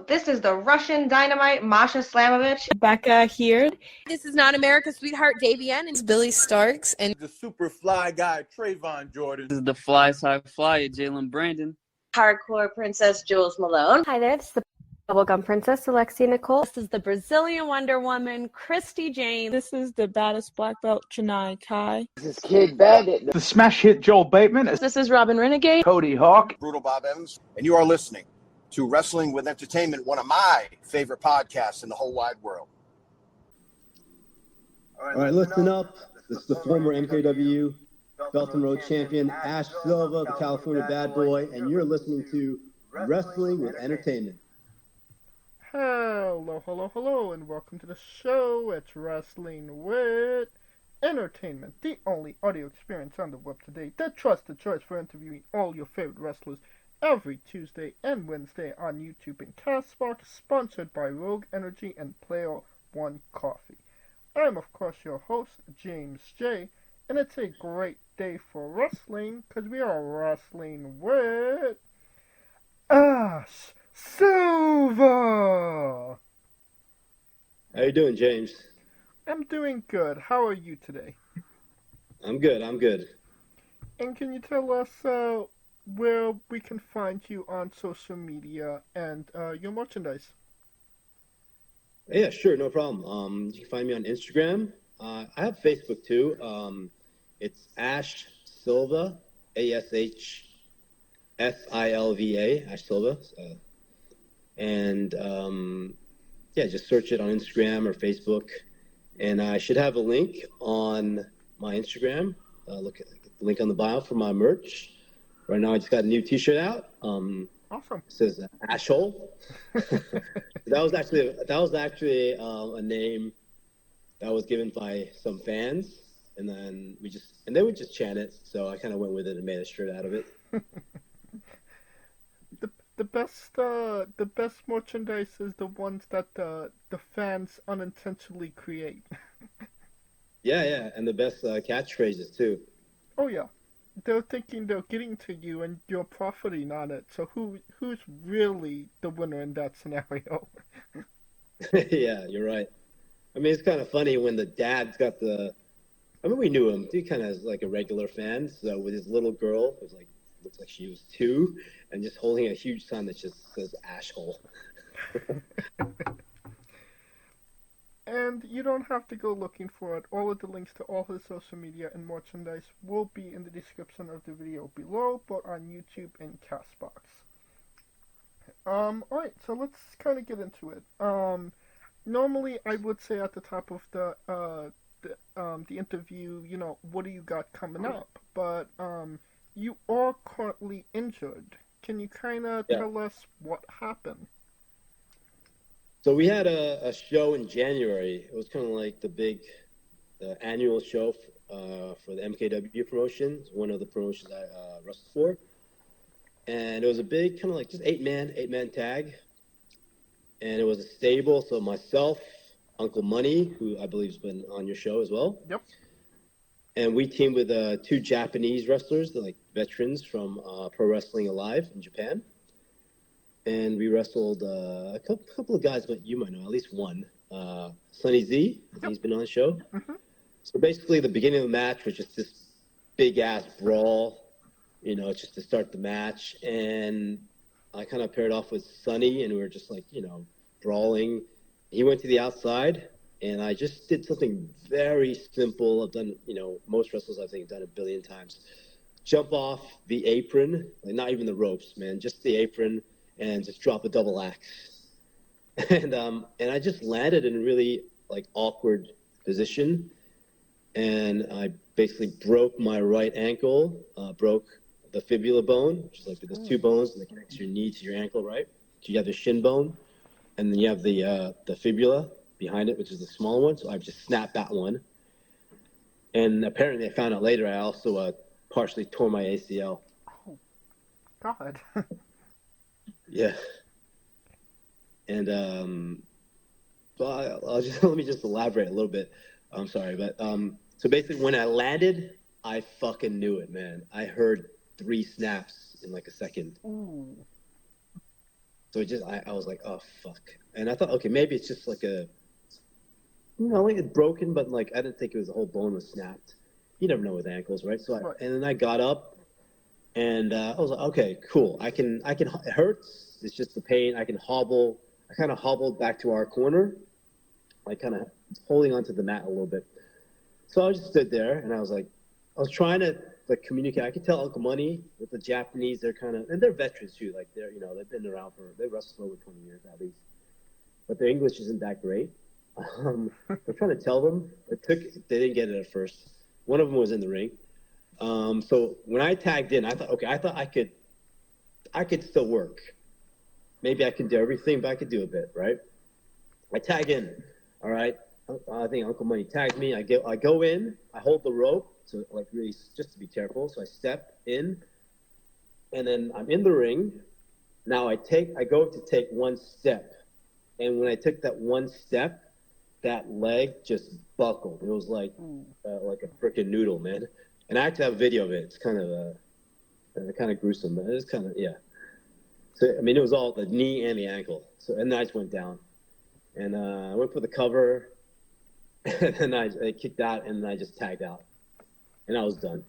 This is the Russian Dynamite, Masha Slamovich. Becca here. This is Not America's Sweetheart, Davian. And It's Billy Starks. And the super fly guy, Trayvon Jordan. This is the fly side flyer, Jalen Brandon. Hardcore Princess, Jules Malone. Hi there, this is the Bubblegum Princess, Alexia Nicole. This is the Brazilian Wonder Woman, Christy Jane. This is the baddest black belt, Chennai Kai. This is Kid Bandit. The smash hit, Joel Bateman. This is Robin Renegade. Cody Hawk. Brutal Bob Evans. And you are listening to Wrestling with Entertainment, one of my favorite podcasts in the whole wide world. All right, listen up. This is the former MKW Belton Road champion, Ash Silva, the California bad boy, and you're listening to Wrestling with Entertainment. Hello, and welcome to the show. It's Wrestling with Entertainment, the only audio experience on the web today, the trusted choice for interviewing all your favorite wrestlers every Tuesday and Wednesday on YouTube and CastBox, sponsored by Rogue Energy and Player One Coffee. I'm, of course, your host, James J., and it's a great day for wrestling, because we are wrestling with Ash Silva! How you doing, James? I'm doing good. How are you today? I'm good. And can you tell us where we can find you on social media and your merchandise? Yeah, sure, no problem. You can find me on Instagram. I have Facebook too. It's Ash Silva, ASHSILVA, Ash Silva. And just search it on Instagram or Facebook. And I should have a link on my Instagram. Look at the link on the bio for my merch. Right now, I just got a new T-shirt out. Awesome. It says Ashhole. that was actually a name that was given by some fans, and then we just chant it. So I kind of went with it and made a shirt out of it. The best merchandise is the ones that the fans unintentionally create. Yeah, and the best catchphrases too. Oh yeah, they're thinking they're getting to you and you're profiting on it. So who's really the winner in that scenario? Yeah, you're right. I mean, it's kind of funny when the dad's got the. I mean, we knew him. He kind of is like a regular fan. So with his little girl, it was like. Looks like she was 2, and just holding a huge sign that just says Ashhole. And you don't have to go looking for it. All of the links to all his social media and merchandise will be in the description of the video below, both on YouTube and CastBox. Alright, so let's kind of get into it. Normally I would say at the top of the interview, what do you got coming up? But, you are currently injured. Can you kind of tell us what happened? So we had a show in January. It was kind of like the annual show for the MKW promotion. It's one of the promotions I wrestled for. And it was a big kind of like just 8-man tag. And it was a stable. So myself, Uncle Money, who I believe has been on your show as well. Yep. And we teamed with 2 Japanese wrestlers, they're like veterans from Pro Wrestling Alive in Japan. And we wrestled a couple of guys, but you might know, at least one. Sonny Z, he's been on the show. Mm-hmm. So basically the beginning of the match was just this big-ass brawl, just to start the match. And I kind of paired off with Sonny, and we were just like, brawling. He went to the outside. And I just did something very simple. I've done, most wrestlers I think have done 1 billion times. Jump off the apron, like not even the ropes, man, just the apron, and just drop a double axe. And I just landed in a really like awkward position, and I basically broke my right ankle, broke the fibula bone, which is like there's 2 bones that connect your knee to your ankle, right? So you have the shin bone, and then you have the fibula behind it, which is the small one. So I've just snapped that one. And apparently I found out later I also partially tore my ACL. Oh, God. Yeah. And I'll just let me just elaborate a little bit. I'm sorry, but so basically when I landed, I fucking knew it, man. I heard 3 snaps in like a second. Ooh. So I was like, oh fuck. And I thought, okay, maybe it's just like like it's broken, but like I didn't think it was the whole bone was snapped. You never know with ankles, right? And then I got up, and I was like, okay, cool. I can. It hurts. It's just the pain. I can hobble. I kind of hobbled back to our corner, like kind of holding onto the mat a little bit. So I just stood there, and I was trying to like communicate. I could tell Uncle Money with the Japanese, they're kind of, and they're veterans too. Like they've been around they wrestled for over 20 years at least, but their English isn't that great. I'm trying to tell them. They didn't get it at first. One of them was in the ring. So when I tagged in, I thought I could still work. Maybe I can do everything, but I could do a bit, right? I tag in, all right? I think Uncle Money tagged me. I go in, I hold the rope, so like really just to be careful. So I step in, and then I'm in the ring. Now I go to take one step, and when I took that one step, that leg just buckled. It was like a freaking noodle, man. And I actually have a video of it. It's kind of gruesome, but it's kind of, yeah. So, I mean, it was all the knee and the ankle. So, and then I just went down. And I went for the cover, and then I kicked out, and then I just tagged out. And I was done.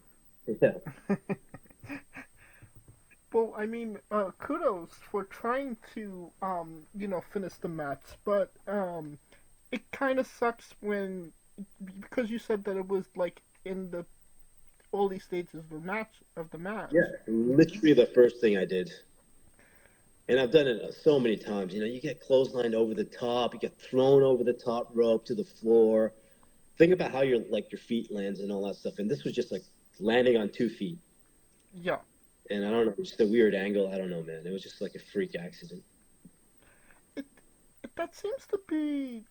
Yeah. Well, I mean, kudos for trying to, finish the match, but it kind of sucks because you said that it was like in the early stages of the match. Yeah, literally the first thing I did. And I've done it so many times. You get clotheslined over the top, you get thrown over the top rope to the floor. Think about how your feet lands and all that stuff. And this was just like landing on 2 feet. Yeah. And I don't know, just a weird angle. I don't know, man. It was just like a freak accident. That seems to be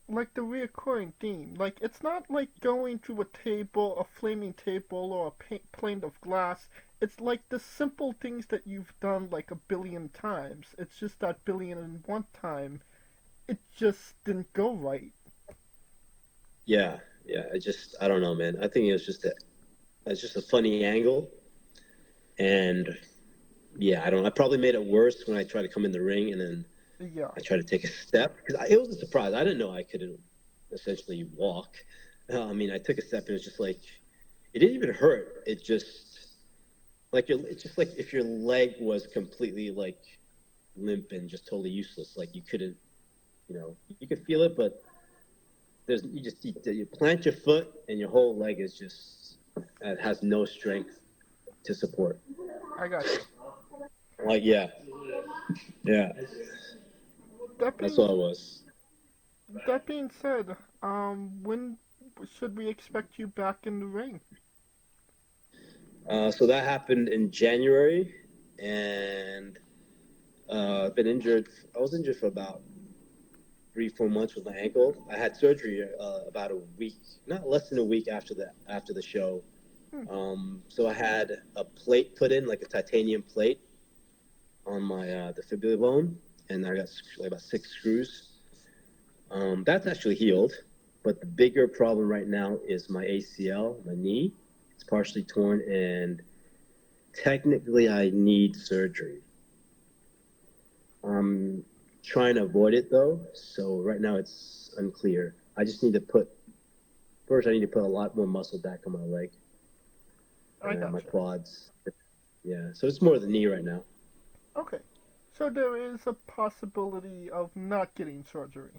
like the reoccurring theme. Like, it's not like going to a table, a flaming table, or a plane of glass. It's like the simple things that you've done like 1 billion times. It's just that 1,000,001 time, it just didn't go right. Yeah. I don't know, man. I think it's just a funny angle. And yeah, I probably made it worse when I tried to come in the ring, and then I tried to take a step, because it was a surprise. I didn't know I could essentially walk. I mean, I took a step, and it's just like, it didn't even hurt. It just it's just like if your leg was completely like limp and just totally useless. Like you couldn't, you could feel it, but you plant your foot and your whole leg is just, it has no strength to support. I got you. Like, yeah. That's all it was. That being said, when should we expect you back in the ring? So that happened in January, and I've been injured. I was injured for about 3-4 months with my ankle. I had surgery about a week, not less than a week after the show. So I had a plate put in, like a titanium plate, on my the fibula bone, and I got like about 6 screws. That's actually healed, but the bigger problem right now is my ACL, my knee. It's partially torn, and technically I need surgery. I'm trying to avoid it though, so right now it's unclear. I need to put a lot more muscle back on my leg. My quads. Yeah, so it's more the knee right now. Okay, so there is a possibility of not getting surgery.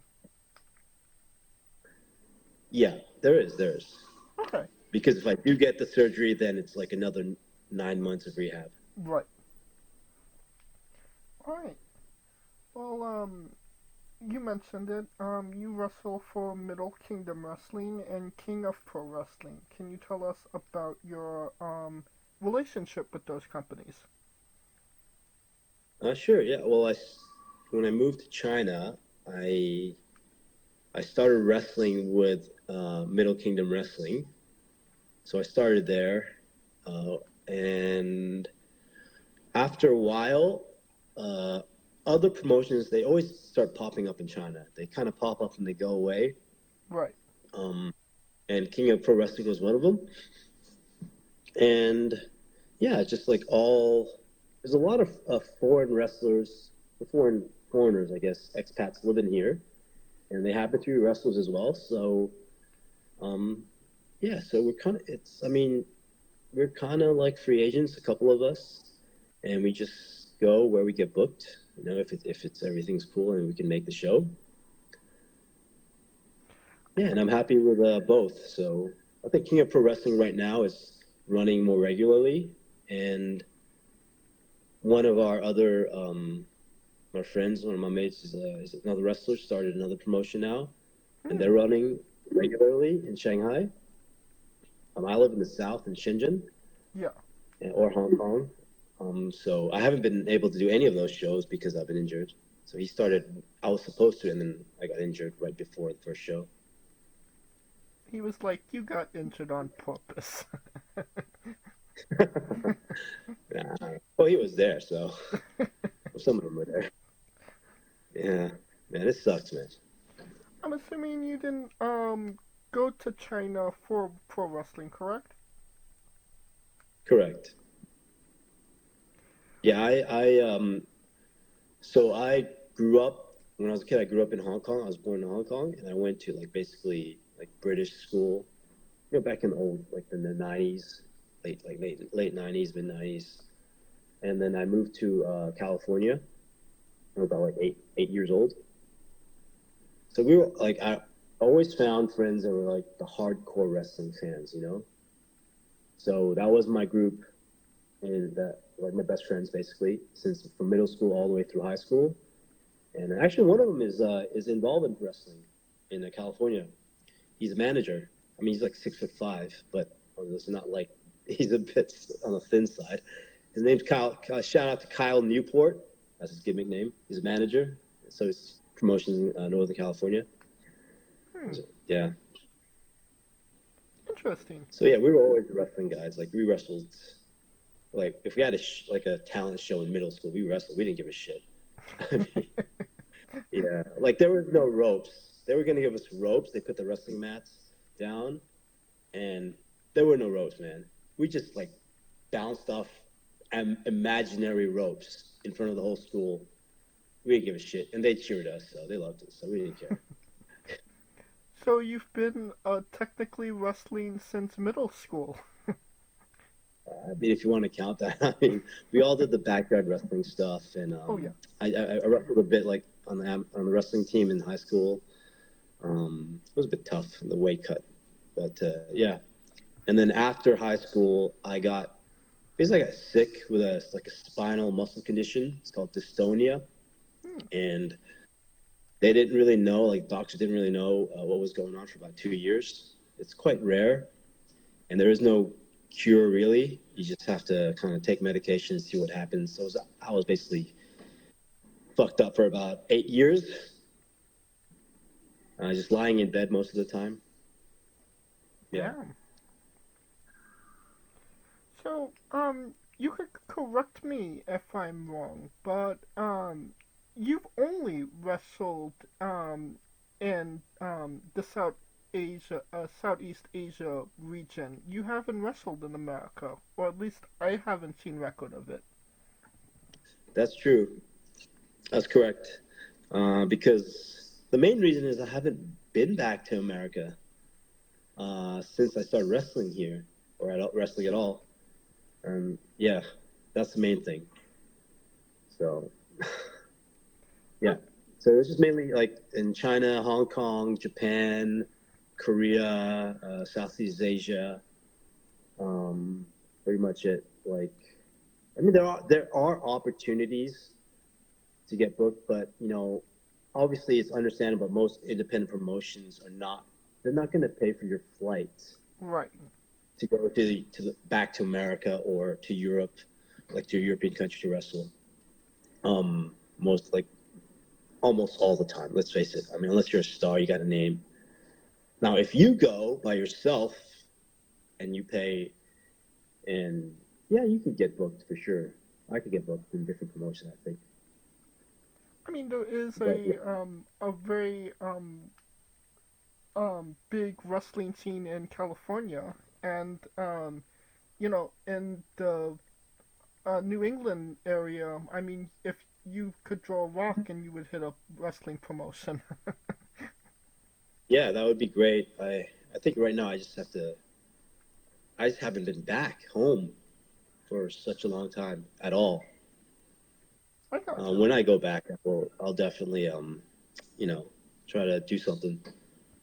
Yeah, there is. Okay. Because if I do get the surgery, then it's like another 9 months of rehab. Right. All right. Well, you mentioned it. You wrestle for Middle Kingdom Wrestling and King of Pro Wrestling. Can you tell us about your relationship with those companies? Sure. Yeah. Well, when I moved to China, I started wrestling with Middle Kingdom Wrestling. So I started there, and after a while, other promotions, they always start popping up in China. They kind of pop up and they go away. Right. And King of Pro Wrestling was one of them. And yeah, just like there's a lot of foreign wrestlers foreigners, I guess, expats living here, and they happen to be wrestlers as well. So, yeah, so we're kind of like free agents, a couple of us, and we just go where we get booked. If it's everything's cool and we can make the show. Yeah, and I'm happy with both. So I think King of Pro Wrestling right now is running more regularly, and one of our other my friends, one of my mates is another wrestler, started another promotion now, and they're running regularly in Shanghai. I live in the south in Shenzhen, or Hong Kong. So I haven't been able to do any of those shows because I've been injured. So he started, I was supposed to, and then I got injured right before the first show. He was like, you got injured on purpose. Well, he was there, so some of them were there. Yeah, man, it sucks, man. I'm assuming you didn't go to China for pro wrestling, correct? Correct. Yeah, so I grew up, when I was a kid, I grew up in Hong Kong. I was born in Hong Kong, and I went to basically British school, back in the 90s, late 90s, mid 90s. And then I moved to California. I was about 8 years old. So we were I always found friends that were the hardcore wrestling fans, So that was my group, and that my best friends basically, since from middle school all the way through high school. And actually, one of them is involved in wrestling in California. He's a manager. I mean, he's 6'5", but it's not he's a bit on the thin side. His name's Kyle. Shout out to Kyle Newport. That's his gimmick name. He's a manager. So his promotions in Northern California. So, yeah. Interesting. So yeah, we were always wrestling guys. We wrestled. If we had a talent show in middle school, we wrestled. We didn't give a shit. I mean, yeah, there was no ropes. They were gonna give us ropes. They put the wrestling mats down, and there were no ropes, man. We just bounced off imaginary ropes in front of the whole school. We didn't give a shit, and they cheered us, so they loved us, so we didn't care. So you've been technically wrestling since middle school. I mean, if you want to count that, I mean, we all did the backyard wrestling stuff, and I wrestled a bit on the wrestling team in high school. It was a bit tough, the weight cut, but yeah. And then after high school, I got sick with a spinal muscle condition. It's called dystonia, and they didn't really know, doctors didn't really know what was going on for about 2 years. It's quite rare, and there is no cure really. You just have to kind of take medication and see what happens. So I was basically fucked up for about 8 years, just lying in bed most of the time. Yeah. So you could correct me if I'm wrong, but you've only wrestled in the Southeast Asia region. You haven't wrestled in America, or at least I haven't seen record of it. That's true. That's correct. Because the main reason is I haven't been back to America since I started wrestling here, or wrestling at all. Yeah, that's the main thing. So, yeah. So it's just mainly in China, Hong Kong, Japan, Korea, Southeast Asia. Pretty much it. I mean, there are opportunities to get booked, but obviously it's understandable. Most independent promotions they're not going to pay for your flight. Right. To go back to America or to Europe, to a European country to wrestle. Almost all the time. Let's face it. I mean, unless you're a star, you got a name. Now, if you go by yourself and you pay, and yeah, you could get booked for sure. I could get booked in different promotions, I think. I mean, there is a very big wrestling scene in California, and in the New England area, I mean, if you could draw a rock and you would hit a wrestling promotion. Yeah, that would be great. I think right now I just haven't been back home for such a long time at all. I got you. When I go back, I'll definitely, try to do something.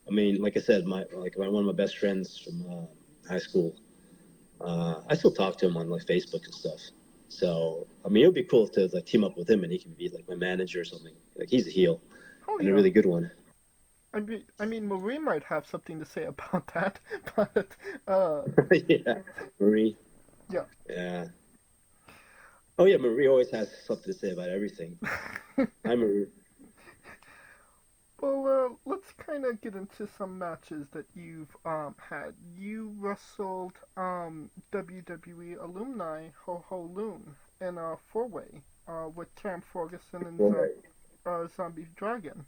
I mean, like I said, one of my best friends from high school, I still talk to him on like Facebook and stuff. So, I mean, it would be cool to like team up with him and he can be like my manager or something. Like he's a heel Oh, and yeah. a really good one. I mean, Marie might have something to say about that, but Yeah, Marie. Yeah. Yeah. Oh yeah, Marie always has something to say about everything. Hi, Marie. Well, let's kind of get into some matches that you've had. You wrestled WWE alumni Ho Ho Lun in a four-way with Cam Ferguson and Zombie Dragon.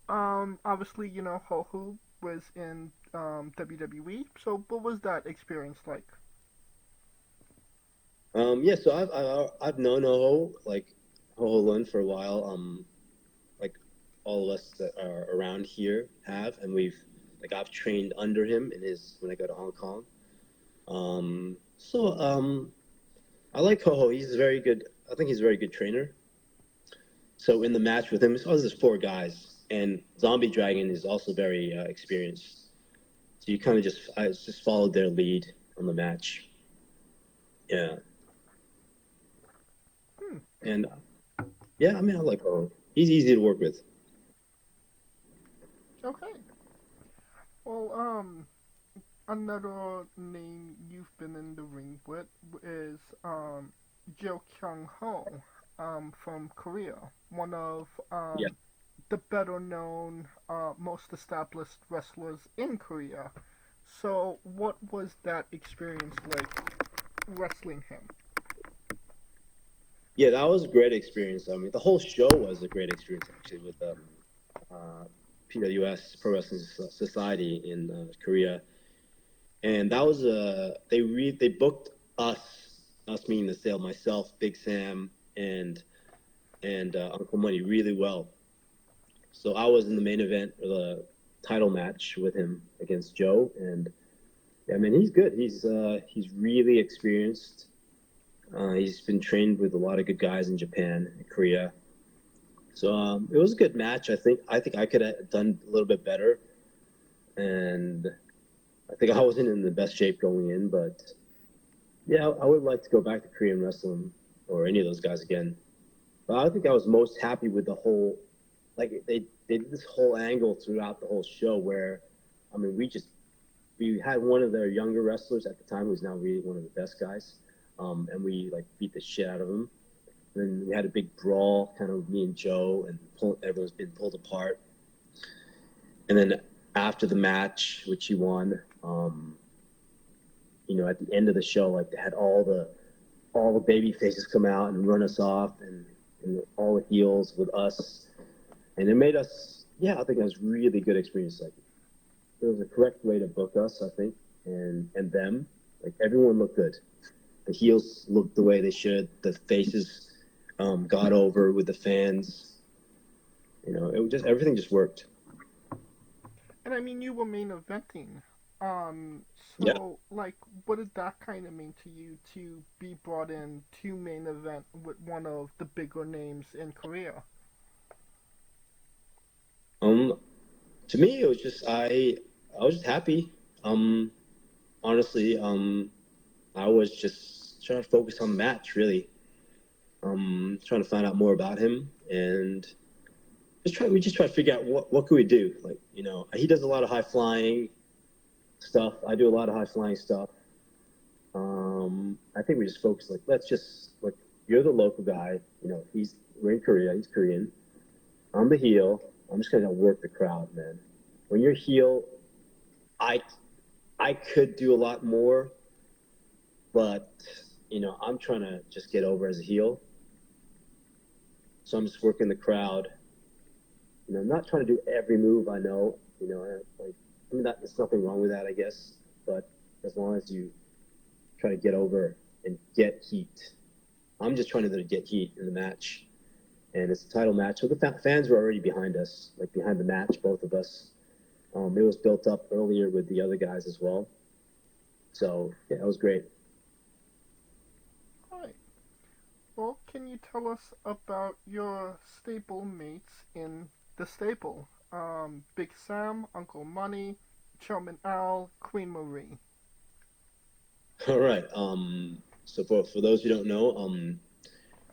Obviously, you know, Ho Ho was in WWE. So, what was that experience like? Yeah, so I've known Ho Ho Lun for a while. Like all of us that are around here have, and I've trained under him when I go to Hong Kong. I like Ho Ho. He's very good. I think he's a very good trainer. So in the match with him, it's always just four guys, and Zombie Dragon is also very experienced. So you kind of I just followed their lead on the match. Yeah. And yeah, I mean, I like Ho. He's easy to work with. Okay. Well, another name you've been in the ring with is Jo Kyung Ho from Korea, one of Yeah. the better known, most established wrestlers in Korea. So, what was that experience like wrestling him? Yeah, that was a great experience. I mean, the whole show was a great experience actually with PWS Pro Wrestling Society in Korea, and that was they booked us meaning the sale, myself, Big Sam, and Uncle Money really well. So I was in the main event of the title match with him against Joe, and I mean he's good. He's really experienced. He's been trained with a lot of good guys in Japan and Korea. So it was a good match. I think I could have done a little bit better, and I think I wasn't in the best shape going in. But yeah, I would like to go back to Korean wrestling or any of those guys again. But I think I was most happy with the whole, like they did this whole angle throughout the whole show where, I mean, we had one of their younger wrestlers at the time who's now really one of the best guys. And we like beat the shit out of him. Then we had a big brawl, kind of me and Joe, and everyone's been pulled apart. And then after the match, which he won, at the end of the show, like they had all the baby faces come out and run us off, and all the heels with us, and it made us. Yeah, I think it was a really good experience. Like it was the correct way to book us, I think, and them. Like everyone looked good. The heels looked the way they should. The faces got over with the fans. Everything just worked. And I mean, you were main eventing. Yeah. Like, what did that kind of mean to you to be brought in to main event with one of the bigger names in Korea? To me, it was just I was just happy. Honestly, I was just trying to focus on the match, really. Trying to find out more about him, and we just try to figure out what could we do. Like, he does a lot of high flying stuff. I do a lot of high flying stuff. I think we just focus you're the local guy. We're in Korea. He's Korean. I'm the heel. I'm just gonna work the crowd, man. When you're heel, I could do a lot more. But, I'm trying to just get over as a heel. So I'm just working the crowd. I'm not trying to do every move I know. There's nothing wrong with that, I guess. But as long as you try to get over and get heat, I'm just trying to get heat in the match. And it's a title match. So the fans were already behind us, like behind the match, both of us. It was built up earlier with the other guys as well. So, yeah, it was great. All right. Well, can you tell us about your stable mates in the stable? Big Sam, Uncle Money, Chairman Al, Queen Marie. All right. So for those who don't know,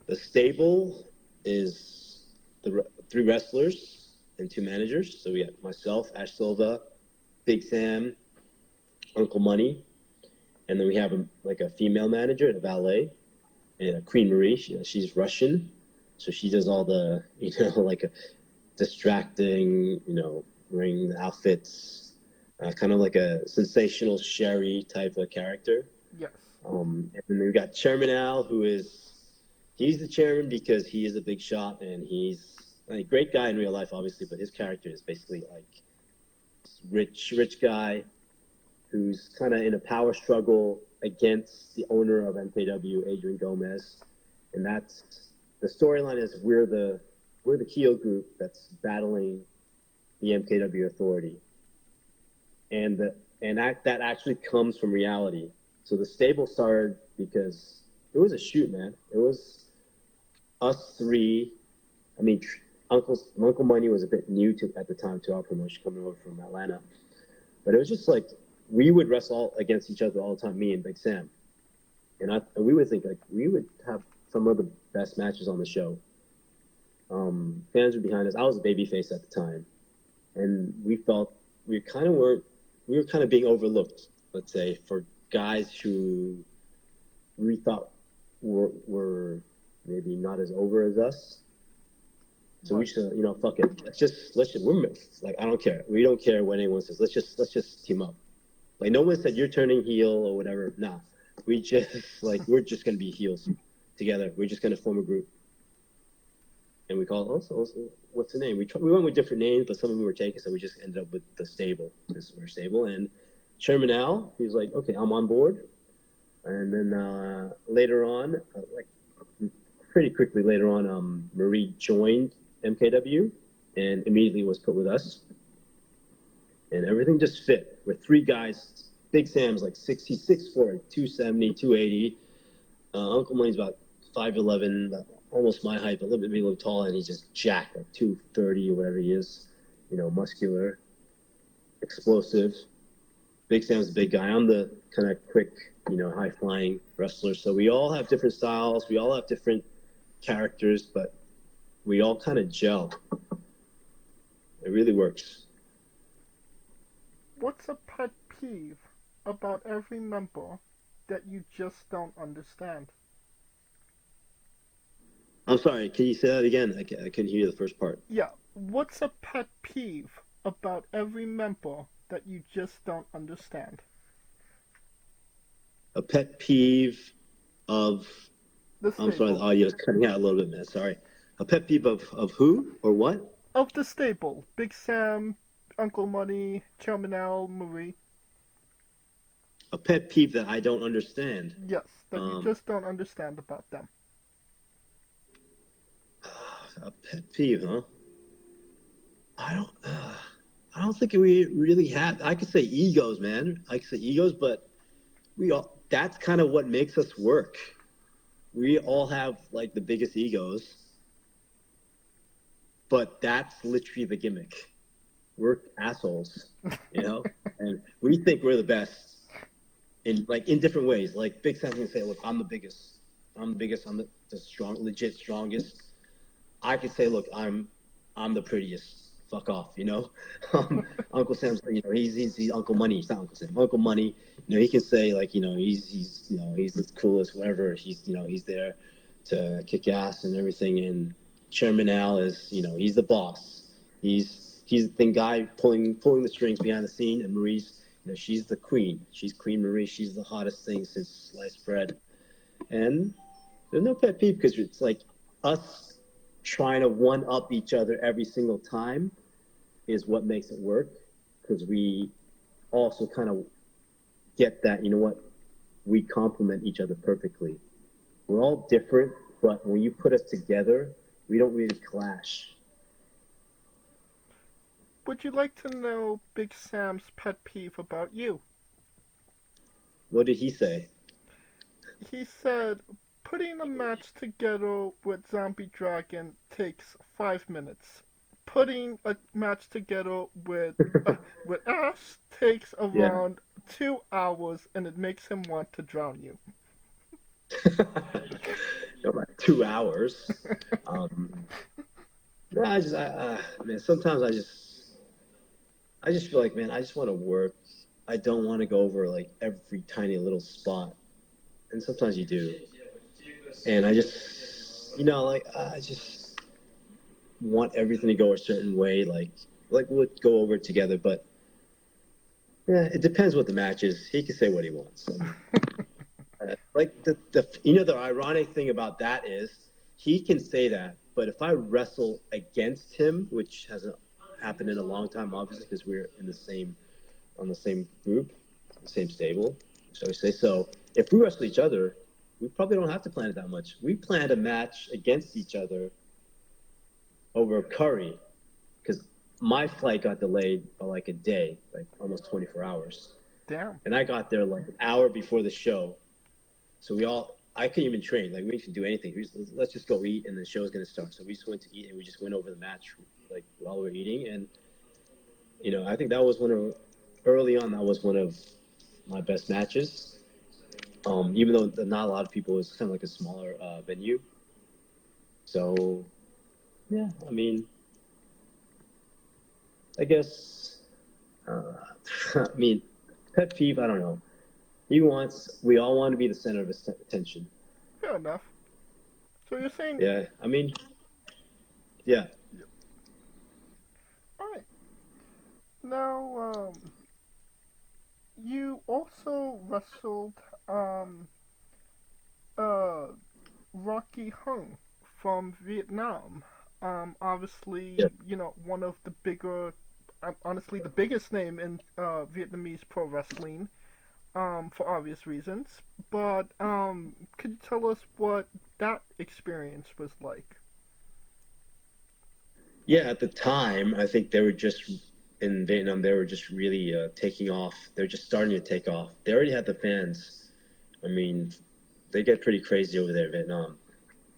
the stable is the 3 wrestlers and 2 managers. So we have myself, Ash Silva, Big Sam, Uncle Money, and then we have a female manager and a valet, and Queen Marie. She's Russian, so she does all the distracting, wearing the outfits, kind of like a sensational Sherry type of character. Yes. And then we got Chairman Al, he's the chairman because he is a big shot and he's a great guy in real life, obviously, but his character is basically like rich guy who's kind of in a power struggle against the owner of MKW, Adrian Gomez, and that's the storyline. Is we're the heel group that's battling the MKW authority, and that actually comes from reality. So the stable started because it was a shoot, man. It was us 3. I mean, Uncle Money was a bit new at the time to our promotion, coming over from Atlanta, but it was just like we would wrestle against each other all the time, me and Big Sam, and we would think like we would have some of the best matches on the show. Fans were behind us. I was a babyface at the time, and we felt we were kind of being overlooked, let's say, for guys who we thought were maybe not as over as us. So we should, fuck it. Let's just we're like, I don't care. We don't care what anyone says. Let's just team up. Like, no one said you're turning heel or whatever. Nah, we just we're just gonna be heels together. We're just gonna form a group. And we call it also what's the name? We went with different names, but some of them were taken, so we just ended up with the stable. We're stable. And Chairman Al, he was like, okay, I'm on board. And then later on, pretty quickly later on, Marie joined MKW and immediately was put with us. And everything just fit. We're 3 guys. Big Sam's like 66'4", 270, 280. Uncle Money's about 5'11", almost my height, but a little bit taller, and he's just jacked, like 230 or whatever he is. Muscular, explosive. Big Sam's a big guy. I'm the kind of quick, high-flying wrestler. So we all have different styles. We all have different characters, but we all kind of gel. It really works. What's a pet peeve about every member that you just don't understand? I'm sorry, can you say that again? I couldn't hear the first part. Yeah. What's a pet peeve about every member that you just don't understand? A pet peeve of... I'm sorry, the audio is cutting out a little bit, man. Sorry. A pet peeve of who or what? Of the stable. Big Sam, Uncle Money, Chairman Al, Marie. A pet peeve that I don't understand. Yes, that you just don't understand about them. A pet peeve, huh? I don't think we really have. I could say egos, man. I could say egos, but that's kind of what makes us work. We all have like the biggest egos, but that's literally the gimmick. We're assholes, and we think we're the best in different ways. Like Big Sam can say, look, I'm the biggest, I'm the legit strongest. I could say, look, I'm the prettiest. Fuck off, Uncle Sam's, he's Uncle Money. He's not Uncle Sam. Uncle Money, he can say he's the coolest, whatever. He's there to kick ass and everything. And Chairman Al is, he's the boss. He's the guy pulling the strings behind the scene. And Marie's, she's the queen. She's Queen Marie. She's the hottest thing since sliced bread. And there's no pet peeve because it's like us trying to one-up each other every single time is what makes it work, because we also kind of get that, we complement each other perfectly. We're all different, but when you put us together, we don't really clash. Would you like to know Big Sam's pet peeve about you? What did he say? He said putting a match together with Zombie Dragon takes 5 minutes. Putting a match together with Ash takes around 2 hours, and it makes him want to drown you. About 2 hours. Man, sometimes I just feel like, man, I just want to work. I don't want to go over like every tiny little spot, and sometimes you do. And I just, I just want everything to go a certain way. Like we'll go over it together, but yeah, it depends what the match is. He can say what he wants. Like the ironic thing about that is he can say that, but if I wrestle against him, which hasn't happened in a long time, obviously, because we're on the same group, the same stable, shall we say. So if we wrestle each other, we probably don't have to plan it that much. We planned a match against each other over curry, because my flight got delayed by like a day, like almost 24 hours. Damn. And I got there like an hour before the show. So I couldn't even train. Like, we didn't do anything. Let's just go eat, and the show's going to start. So we just went to eat, and we just went over the match, like, while we were eating. And, I think that was early on, that was one of my best matches. Even though not a lot of people, it was kind of like a smaller venue. So, yeah, I mean, I guess, pet peeve, I don't know. We all want to be the center of attention. Fair enough. So you're saying... Yeah, I mean, yeah. Alright. Now, you also wrestled, Rocky Hung from Vietnam. Obviously, one of the bigger, honestly, the biggest name in, Vietnamese pro wrestling. For obvious reasons, but could you tell us what that experience was like? Yeah, at the time, I think they were just, in Vietnam, they were just really taking off. They're just starting to take off. They already had the fans. I mean, they get pretty crazy over there in Vietnam.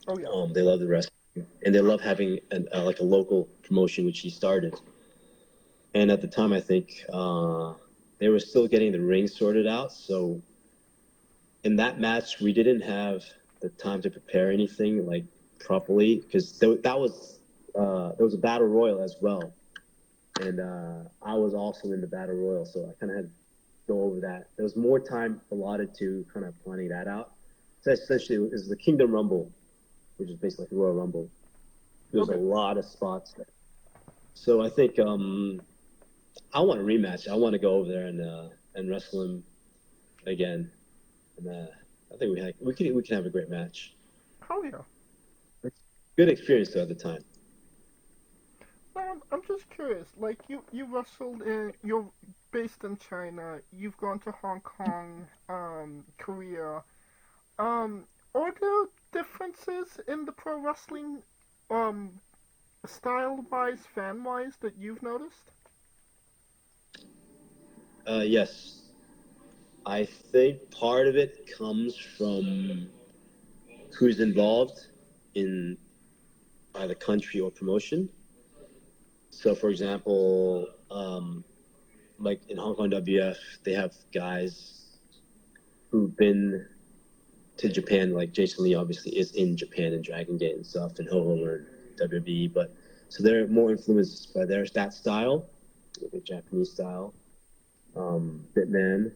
Oh, yeah. They love the wrestling, and they love having like a local promotion, which he started. And at the time, I think... they were still getting the ring sorted out, so in that match, we didn't have the time to prepare anything like properly, because there was a battle royal as well, and I was also in the battle royal, so I kind of had to go over that. There was more time allotted to kind of planning that out. So essentially, it was the Kingdom Rumble, which is basically like the Royal Rumble. There was a lot of spots there, so I think. I want a rematch. I want to go over there and wrestle him again. And I think we can have a great match. Oh yeah. Good experience though at the time. I'm just curious. Like you wrestled you're based in China. You've gone to Hong Kong, Korea. Are there differences in the pro wrestling, style-wise, fan-wise that you've noticed? Yes. I think part of it comes from who's involved in either country or promotion. So, for example, like in Hong Kong WF, they have guys who've been to Japan, like Jason Lee obviously is in Japan and Dragon Gate and stuff, and Ho Ho Lun, WWE, but so they're more influenced by that style, the Japanese style. Bitman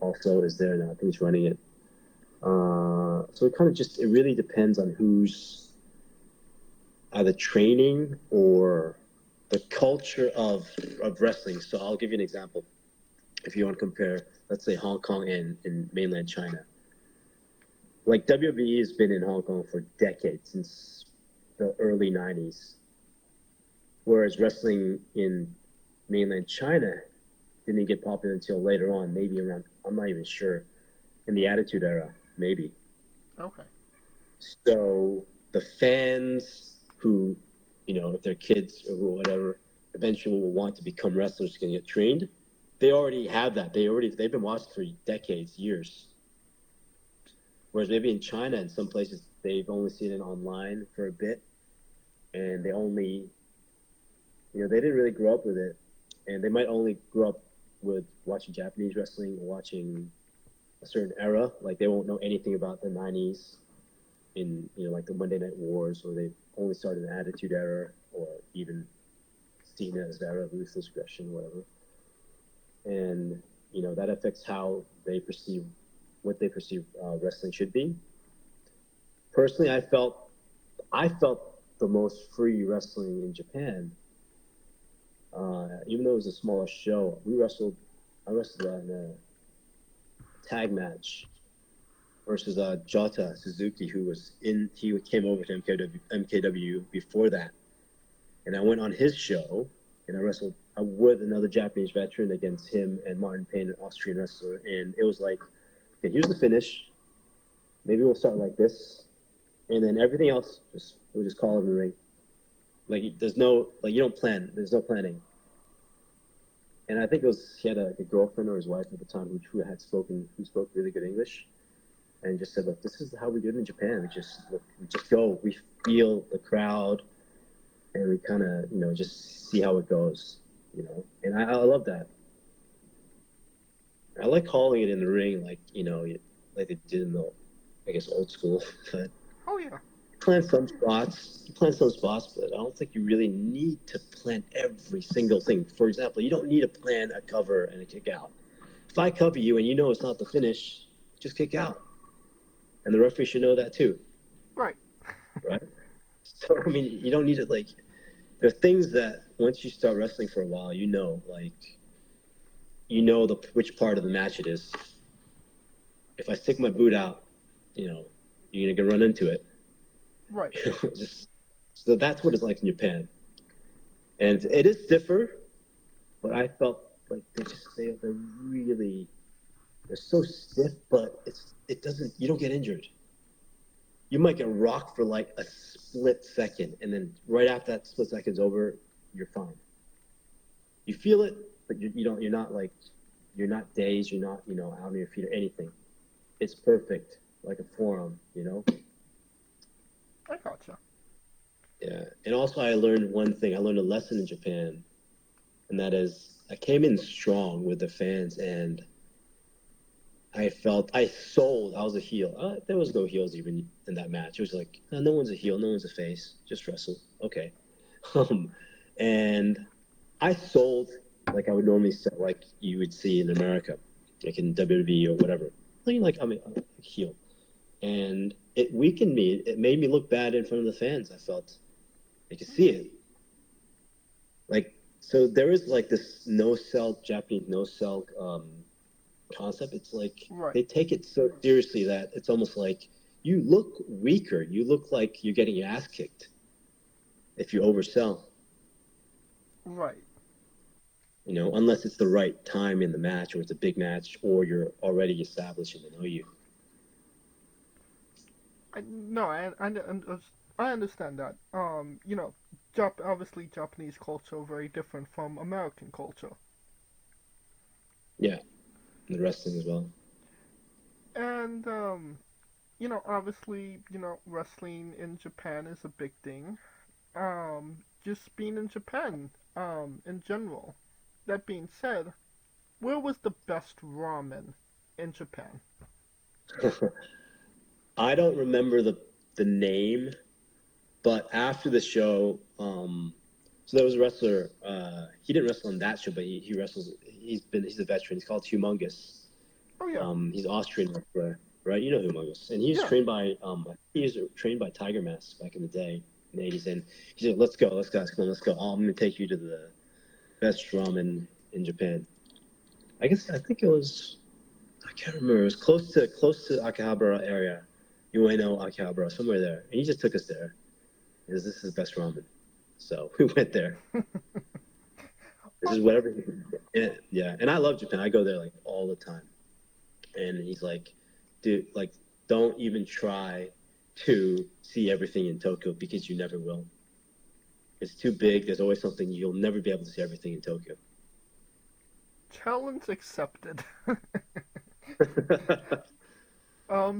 also is there now. I think he's running it. So it really depends on who's either training or the culture of wrestling. So I'll give you an example. If you want to compare, let's say Hong Kong and mainland China. Like WWE has been in Hong Kong for decades, since the early 90s. Whereas wrestling in mainland China didn't get popular until later on, maybe around, I'm not even sure, in the Attitude Era, maybe. Okay. So the fans who, if they're kids or whatever, eventually will want to become wrestlers can get trained. They already have that. They've been watching for decades, years. Whereas maybe in China, in some places, they've only seen it online for a bit, and they only, they didn't really grow up with it, and they might only grow up with watching Japanese wrestling or watching a certain era. Like they won't know anything about the 90s in, like the Monday Night Wars, or they only started in the Attitude Era, or even Cena's era, Ruthless Aggression, whatever. And, that affects how they perceive wrestling should be. Personally, I felt the most free wrestling in Japan. Even though it was a smaller show, I wrestled in a tag match versus Jota Suzuki, he came over to MKW before that. And I went on his show, and I wrestled with another Japanese veteran against him and Martin Payne, an Austrian wrestler. And it was like, okay, here's the finish. Maybe we'll start like this. And then everything else, we'll just call it in the ring. Like, there's no, you don't plan. There's no planning. And I think he had a girlfriend or his wife at the time who spoke really good English. And just said, look, this is how we do it in Japan. We just go. We feel the crowd. And we kind of, just see how it goes, And I love that. I like calling it in the ring, like they did in the, I guess, old school. But Oh yeah. plan some spots, but I don't think you really need to plan every single thing. For example, you don't need to plan a cover and a kick out. If I cover you and it's not the finish, just kick out. And the referee should know that too. Right. Right? So, I mean, you don't need to, there are things that once you start wrestling for a while, which part of the match it is. If I stick my boot out, you're going to run into it. Right. So that's what it's like in Japan. And it is stiffer, but I felt like they're so stiff, but you don't get injured. You might get rocked for like a split second, and then right after that split second's over, you're fine. You feel it, but you're not dazed, you're not, out on your feet or anything. It's perfect, like a forearm, I gotcha. Yeah, and also I learned a lesson in Japan, and that is I came in strong with the fans, and I was a heel. There was no heels even in that match. It was like, no one's a heel, no one's a face, just wrestle. Okay. And I sold like I would normally sell, like you would see in America, like in WWE or whatever. I'm a heel. And it weakened me. It made me look bad in front of the fans. I felt they could see it. So there is like this Japanese no-sell concept. It's like They take it so seriously that it's almost like you look weaker. You look like you're getting your ass kicked if you oversell. Right. Unless it's the right time in the match, or it's a big match, or you're already established and they know you. I understand that. Obviously Japanese culture very different from American culture. Yeah. The wrestling as well. And obviously, wrestling in Japan is a big thing. Just being in Japan, in general. That being said, where was the best ramen in Japan? I don't remember the name, but after the show, so there was a wrestler. He didn't wrestle on that show, but he wrestles. He's a veteran. He's called Humongous. Oh yeah. He's Austrian wrestler, right? You know Humongous, and he was trained by Tiger Mask back in the day, in the 80s. And he said, "Let's go, guys, come on, let's go. I'm gonna take you to the best ramen in Japan." I think it was. I can't remember. It was close to Akihabara area, Ueno, Akihabara, somewhere there. And he just took us there. Because this is the best ramen. So we went there. This is whatever. Yeah, and I love Japan. I go there like all the time. And he's like, dude, like, don't even try to see everything in Tokyo because you never will. It's too big. There's always something. You'll never be able to see everything in Tokyo. Challenge accepted.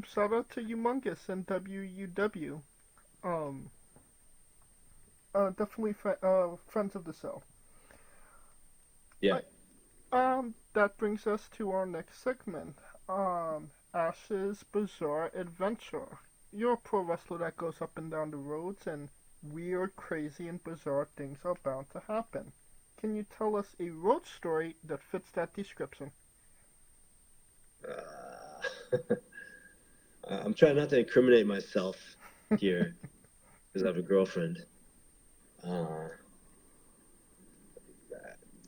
Shout out to Humongous and WUW. Definitely friends of the show. Yeah. That brings us to our next segment. Ash's Bizarre Adventure. You're a pro wrestler that goes up and down the roads, and weird, crazy, and bizarre things are bound to happen. Can you tell us a road story that fits that description? I'm trying not to incriminate myself here because I have a girlfriend.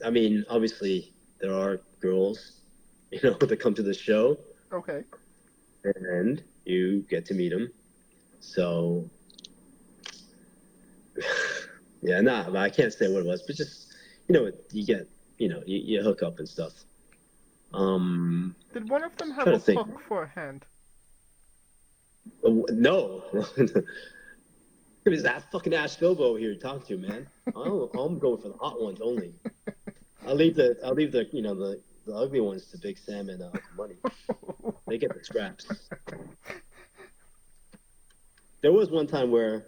I mean, obviously, there are girls, that come to the show. Okay. And you get to meet them. So, yeah, but I can't say what it was, but just, you get, you hook up and stuff. Did one of them have a hook for a hand? No. It was that fucking Ash Silva over here to talk to, man. I'm going for the hot ones only. I'll leave the the ugly ones to Big Sam and Uncle Money. They get the scraps. There was one time where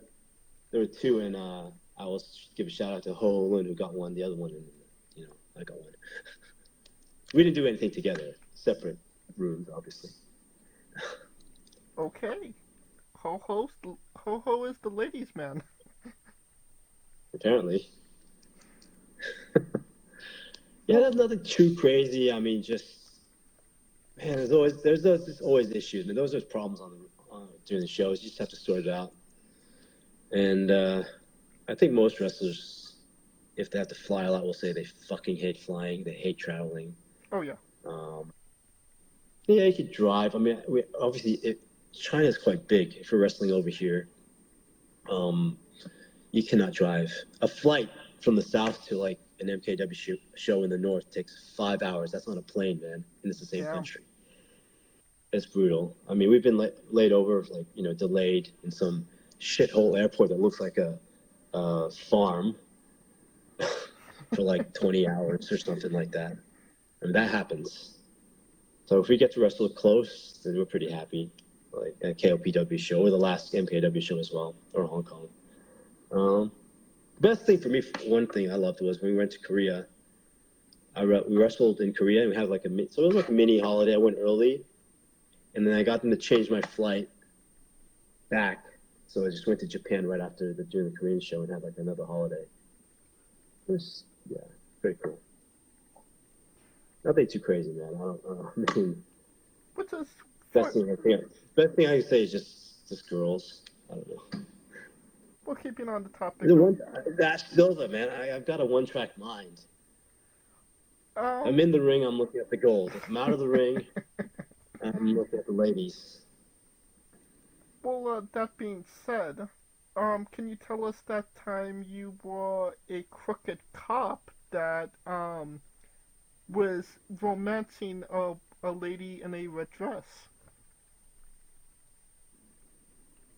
there were two, and I will give a shout out to Ho Ho Lun who got one, the other one, and I got one. We didn't do anything together, separate rooms, obviously. Okay. Ho Ho is the ladies' man. Apparently. Yeah, there's nothing too crazy. I mean, man, there's just always issues, and those are problems during the shows. You just have to sort it out. And I think most wrestlers, if they have to fly a lot, will say they fucking hate flying. They hate traveling. Oh yeah. Yeah, you could drive. I mean, obviously, China's quite big. If you're wrestling over here, you cannot drive. A flight from the south to like an MKW show in the north takes 5 hours. That's on a plane, man, and it's the same country. It's brutal. I mean, we've been laid over, delayed in some shithole airport that looks like a farm for like 20 hours or something like that. I mean, that happens. So if we get to wrestle close, then we're pretty happy. Like at KOPW show or the last MKW show as well, or Hong Kong. The best thing for me, one thing I loved was when we went to Korea. We wrestled in Korea and we had so it was like a mini holiday. I went early, and then I got them to change my flight back. So I just went to Japan right after doing the Korean show and had like another holiday. It was pretty cool. Nothing too crazy, man. I mean, best thing I can say is just girls. I don't know. Well, keeping on the topic. That's Silva, man. I've got a one-track mind. I'm in the ring. I'm looking at the gold. If I'm out of the ring, I'm looking at the ladies. Well, that being said, can you tell us that time you were a crooked cop that was romancing a lady in a red dress?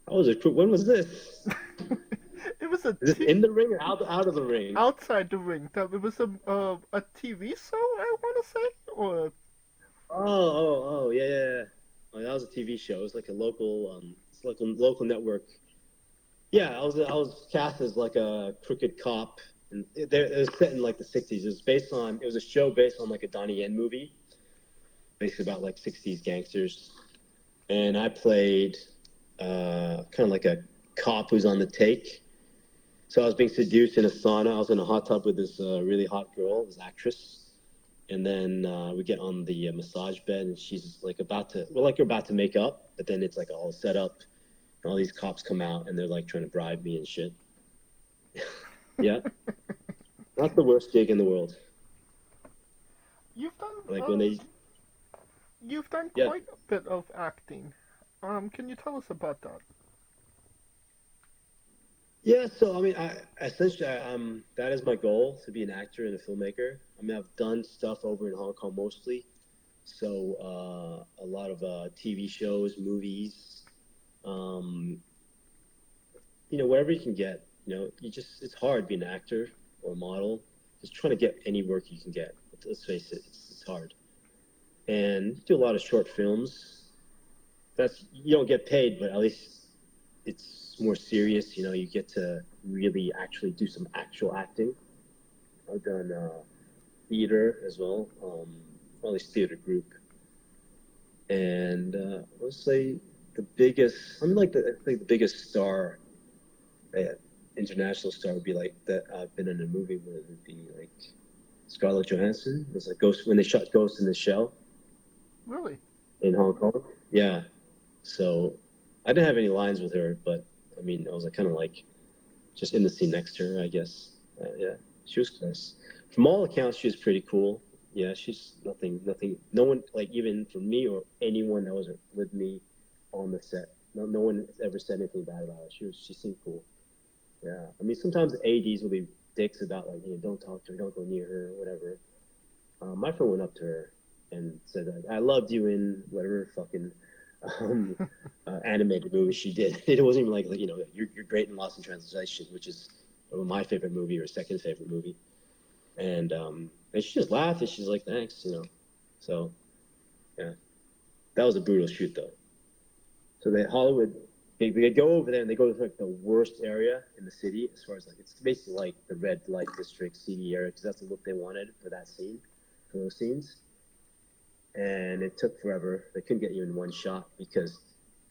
When was this? It was Is this in the ring or out of the ring? Outside the ring. It was a TV show, I want to say, or. Oh, yeah. Oh, that was a TV show. It was like a local network. Yeah, I was cast as like a crooked cop, and it was set in like the '60s. It was a show based on like a Donnie Yen movie, basically about like '60s gangsters, and I played kind of like a cop who's on the take. So I was being seduced in a sauna. I was in a hot tub with this really hot girl, this actress. And then we get on the massage bed, and she's like about to make up, but then it's like all set up, and all these cops come out, and they're like trying to bribe me and shit. Yeah. Not the worst gig in the world. You've done quite a bit of acting. Can you tell us about that? Yeah, so I mean, essentially, that is my goal, to be an actor and a filmmaker. I mean, I've done stuff over in Hong Kong mostly, so a lot of TV shows, movies, whatever you can get. It's hard being an actor or a model. Just trying to get any work you can get. Let's face it, it's hard. And you do a lot of short films. You don't get paid, but at least it's more serious. You get to really actually do some actual acting. I've done theater as well, or at least theater group. And let's say the biggest, I think the biggest star, international star would be like that I've been in a movie with would be like Scarlett Johansson. It was like Ghost, when they shot Ghost in the Shell. Really? In Hong Kong. Yeah. So I didn't have any lines with her, but I mean, I was kind of like just in the scene next to her, I guess. Yeah, she was nice. From all accounts, she was pretty cool. Yeah, she's nothing. No one, like even for me or anyone that was with me on the set, no one ever said anything bad about her. She seemed cool. Yeah, I mean, sometimes ADs will be dicks about like, don't talk to her, don't go near her, whatever. My friend went up to her and said, I loved you in whatever fucking animated movie she did. It wasn't even like you're great in Lost in Translation, which is my favorite movie or second favorite movie. And she just laughed and she's like, thanks, So, yeah, that was a brutal shoot though. So Hollywood, they go over there and they go to like the worst area in the city as far as like, it's basically like the red light district, seedy area, because that's the look they wanted for that scene, for those scenes. And it took forever. They couldn't get you in one shot because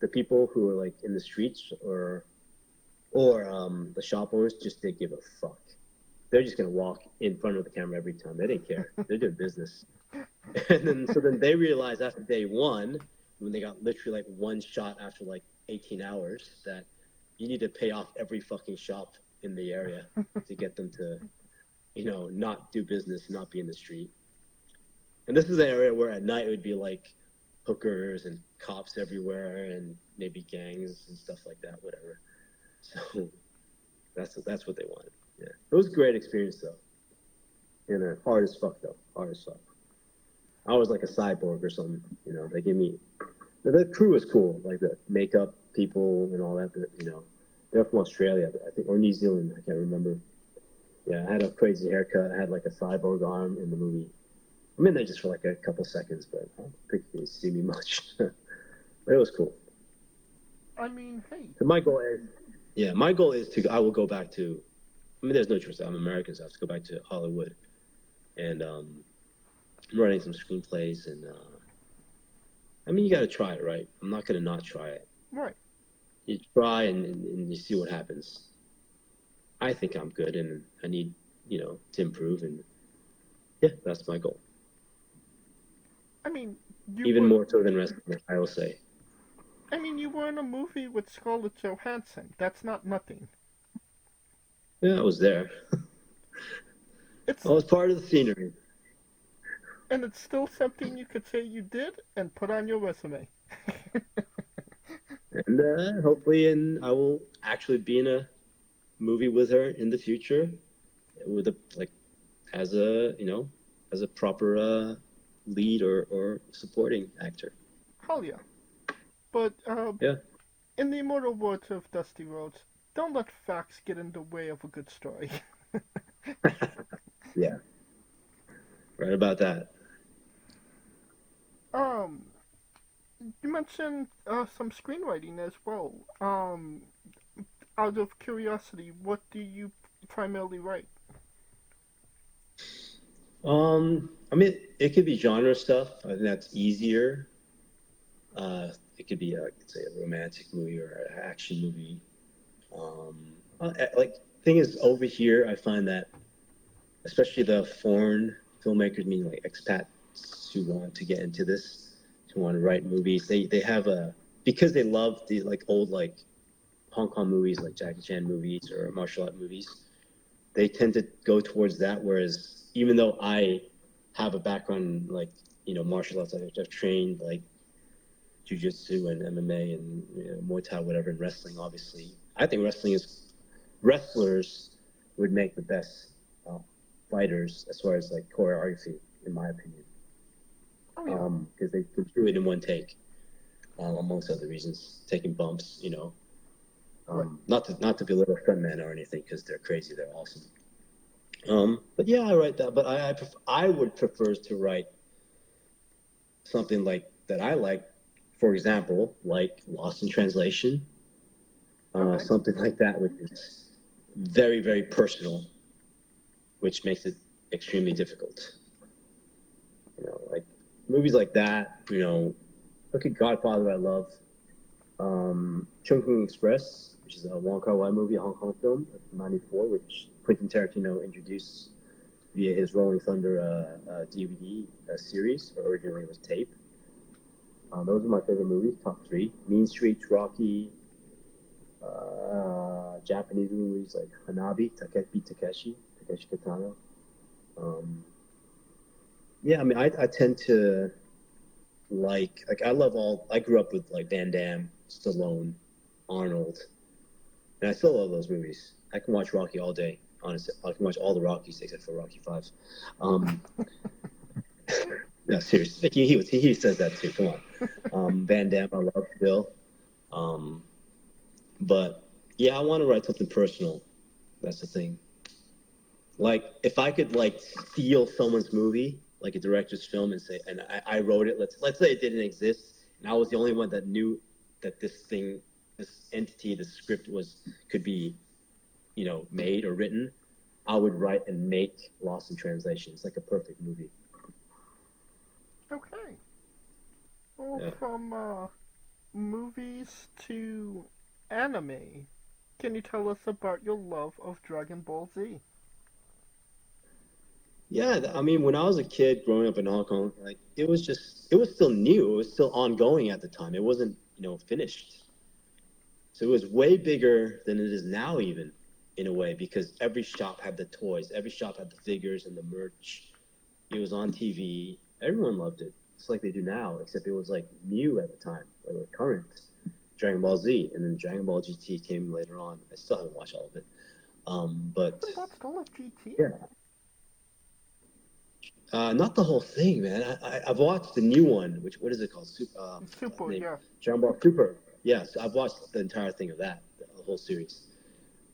the people who were like in the streets or the shop owners just didn't give a fuck. They're just gonna walk in front of the camera every time. They didn't care. They're doing business. And then they realized after day one, when they got literally like one shot after like 18 hours, that you need to pay off every fucking shop in the area to get them to, not do business, not be in the street. And this is an area where at night it would be like hookers and cops everywhere and maybe gangs and stuff like that, whatever. So that's what they wanted. Yeah, it was a great experience though. And hard as fuck though, hard as fuck. I was like a cyborg or something. They gave me. The crew was cool, like the makeup people and all that. They're from Australia, I think, or New Zealand. I can't remember. Yeah, I had a crazy haircut. I had like a cyborg arm in the movie. I'm in there just for like a couple seconds, but I don't think you can see me much. But it was cool. I mean, hey. So my goal is I will go back to. I mean, there's no choice. I'm American, so I have to go back to Hollywood, and I'm writing some screenplays, and I mean, you got to try it, right? I'm not gonna not try it. Right. You try and you see what happens. I think I'm good, and I need to improve, and yeah, that's my goal. I mean, even more so than wrestling, I will say. I mean, you were in a movie with Scarlett Johansson. That's not nothing. Yeah, I was there. I was part of the scenery. And it's still something you could say you did and put on your resume. And hopefully, I will actually be in a movie with her in the future, with as a proper lead or supporting actor. Hell yeah. But yeah. In the immortal words of Dusty Rhodes, don't let facts get in the way of a good story. Yeah. Right about that. You mentioned some screenwriting as well. Out of curiosity, what do you primarily write? I mean, it could be genre stuff. I think that's easier. It could be, say, a romantic movie or an action movie. Thing is, over here, I find that, especially the foreign filmmakers, meaning like expats who want to get into this, who want to write movies, they have because they love the old Hong Kong movies, like Jackie Chan movies or martial art movies, they tend to go towards that. Whereas even though I have a background in martial arts, I've trained jiu-jitsu and MMA and Muay Thai, whatever, and wrestling, obviously. I think wrestlers would make the best fighters as far as choreography, in my opinion. Because they can do it in one take, amongst other reasons, taking bumps, Not to belittle Stuntman or anything, because they're crazy, they're awesome. But yeah, I write that. But I would prefer to write something like that I like, for example, like Lost in Translation, something like that, which is very, very personal, which makes it extremely difficult. You know, like movies like that. You know, look at Godfather, I love. Chung King Express, which is a Wong Kar-wai movie, a Hong Kong film, '94, which Quentin Tarantino introduced via his Rolling Thunder DVD series. Originally it was tape. Those are my favorite movies, top 3. Mean Streets, Rocky, Japanese movies like Hanabi, Takeshi Kitano. Yeah, I mean, I tend to like I grew up with like Van Damme, Stallone, Arnold, and I still love those movies. I can watch Rocky all day, honestly. I can watch all the Rockies except for Rocky 5. No, seriously, he says that too. Come on, Van Damme, I love Bill. But yeah, I want to write something personal. That's the thing. Like, if I could like steal someone's movie, like a director's film, and say, and I wrote it. Let's say it didn't exist, and I was the only one that knew that this entity, this script could be, you know, made or written. I would write and make Lost in Translation. It's like a perfect movie. Okay. Well, Yeah. from movies to anime, can you tell us about your love of Dragon Ball Z? Yeah, I mean, when I was a kid growing up in Hong Kong, like it was still new. It was still ongoing at the time. It wasn't, you know, finished. So it was way bigger than it is now, even in a way, because every shop had the toys, every shop had the figures and the merch. It was on TV. Everyone loved it. It's like they do now, except it was like new at the time, like current. Dragon Ball Z, and then Dragon Ball GT came later on. I still haven't watched all of it, but Dragon Ball still have GT? yeah. Not the whole thing, man. I've watched the new one. What is it called? Super, yeah. Dragon Ball Super. Yeah, so I've watched the entire thing of that, the whole series,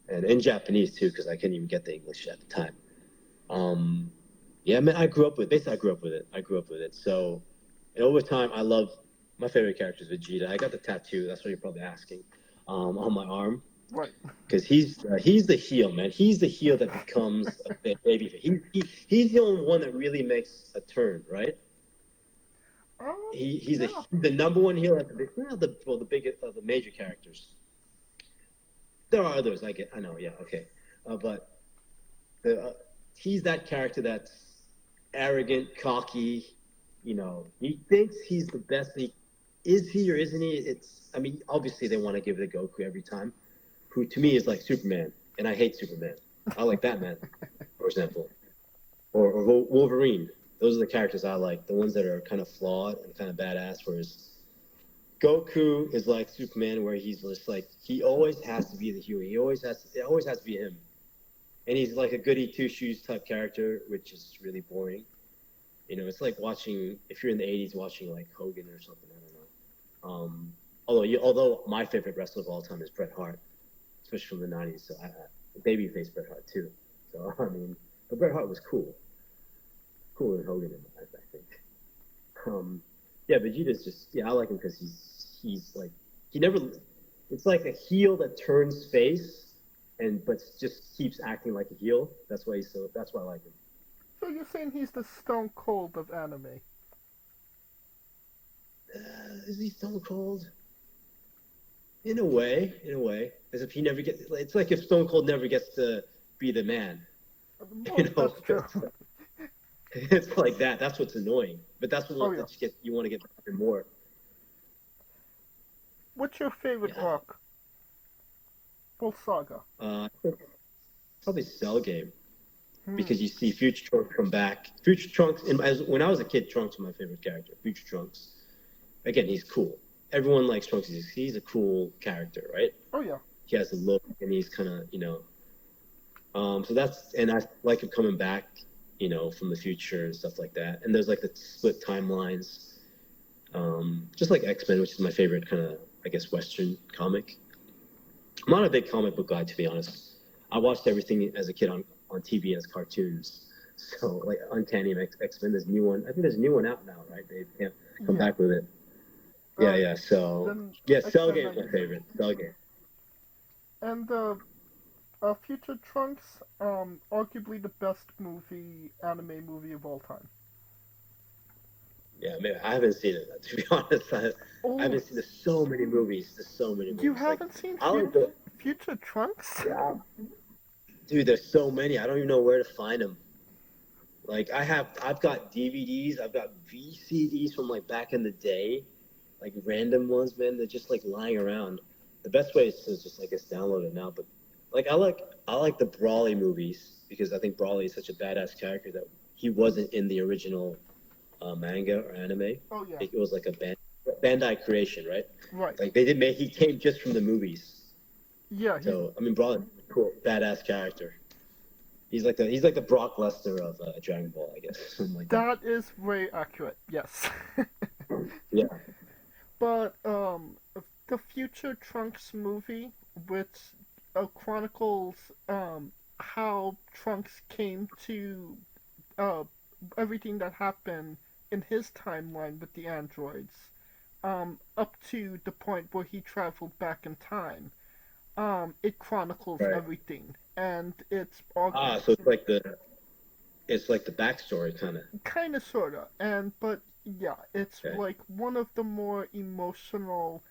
and in Japanese too, because I couldn't even get the English at the time. Yeah, man, I grew up with it. I grew up with it. So, and over time, my favorite character is Vegeta. I got the tattoo. That's what you're probably asking. On my arm. Right. Because he's the heel, man. He's the heel that becomes a baby. He's the only one that really makes a turn, right? He's the number one heel. The biggest of the major characters. There are others. I know. Yeah. Okay. But he's that character that's arrogant, cocky. You know, he thinks he's the best. Is he or isn't he? I mean, obviously they want to give it to Goku every time, who to me is like Superman, and I hate Superman. I like Batman, for example, or Wolverine. Those are the characters I like, the ones that are kind of flawed and kind of badass. Whereas Goku is like Superman, where he's just like, he always has to be the hero. It always has to be him, and he's like a goody two shoes type character, which is really boring. You know, it's like watching, if you're in the 80s, watching like Hogan or something. I don't know. Although my favorite wrestler of all time is Bret Hart, especially from the 90s. So babyface Bret Hart too. So I mean, but Bret Hart was cooler than Hogan, I think. Yeah, Vegeta's just, I like him because he's like, it's like a heel that turns face, but just keeps acting like a heel. That's why I like him. So you're saying he's the Stone Cold of anime? Is he Stone Cold? In a way. As if he never gets. It's like if Stone Cold never gets to be the man. You know, that's true. It's like that. That's what's annoying. But that's what you want to get more. What's your favorite arc? Full saga. Probably Cell Game. Because you see Future Trunks come back. Future Trunks, when I was a kid, Trunks was my favorite character. Future Trunks. Again, he's cool. Everyone likes Trunks. He's a cool character, right? Oh, yeah. He has a look, and he's kind of, you know. And I like him coming back, you know, from the future and stuff like that. And there's like the split timelines. Just like X-Men, which is my favorite kind of, I guess, Western comic. I'm not a big comic book guy, to be honest. I watched everything as a kid on TV as cartoons. So, like, Uncanny X-Men, there's a new one. I think there's a new one out now, right? They can't come back with it. Yeah. So, Cell Game's my favorite. Cell Game. And Future Trunks, arguably the best anime movie of all time. Yeah, man, I haven't seen it, to be honest. I haven't seen so many movies. There's so many movies. You haven't seen Future Trunks? Yeah. Dude, there's so many. I don't even know where to find them. Like, I've got DVDs, I've got VCDs from, like, back in the day. Like, random ones, man. They're just, like, lying around. The best way is to just, I guess, download it now. But, like, I like the Brawley movies because I think Brawley is such a badass character that he wasn't in the original manga or anime. Oh, yeah. It was like a Bandai creation, right? Right. Like, he came just from the movies. Yeah. So, I mean, Brawley, cool, badass character. He's like the Brock Lesnar of Dragon Ball, I guess. Something like that. That is very accurate, yes. Yeah. But the Future Trunks movie, which chronicles how Trunks came to everything that happened in his timeline with the androids, up to the point where he traveled back in time. It chronicles everything, and it's all. So it's like the backstory, kind of. Sorta, but yeah, it's like one of the more emotional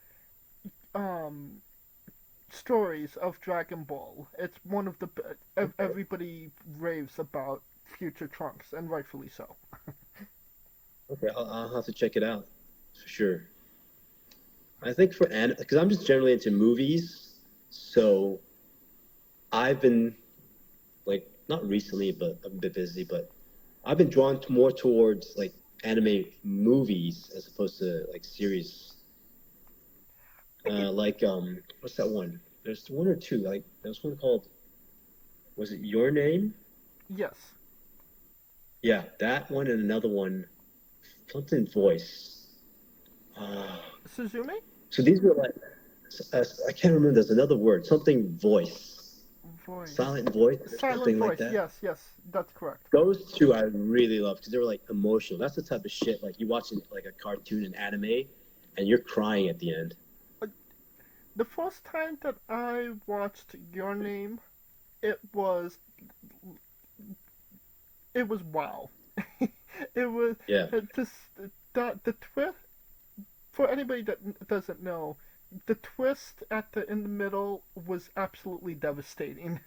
stories of Dragon Ball. It's one of the everybody raves about Future Trunks, and rightfully so. Okay, I'll have to check it out for sure. I think because I'm just generally into movies. So I've been, like, not recently, but I'm a bit busy, but I've been drawn more towards, like, anime movies as opposed to, like, series. What's that one? There's one or two. Like, there's one called, was it Your Name? Yes. Yeah, that one and another one, something voice. Suzume? So these were like, I can't remember. There's another word. Something voice. Silent voice. Something like that. Yes, that's correct. Those two I really love because they were like emotional. That's the type of shit like you watching like a cartoon and anime, and you're crying at the end. The first time that I watched Your Name, it was wow. It was the twist. For anybody that doesn't know, the twist in the middle was absolutely devastating.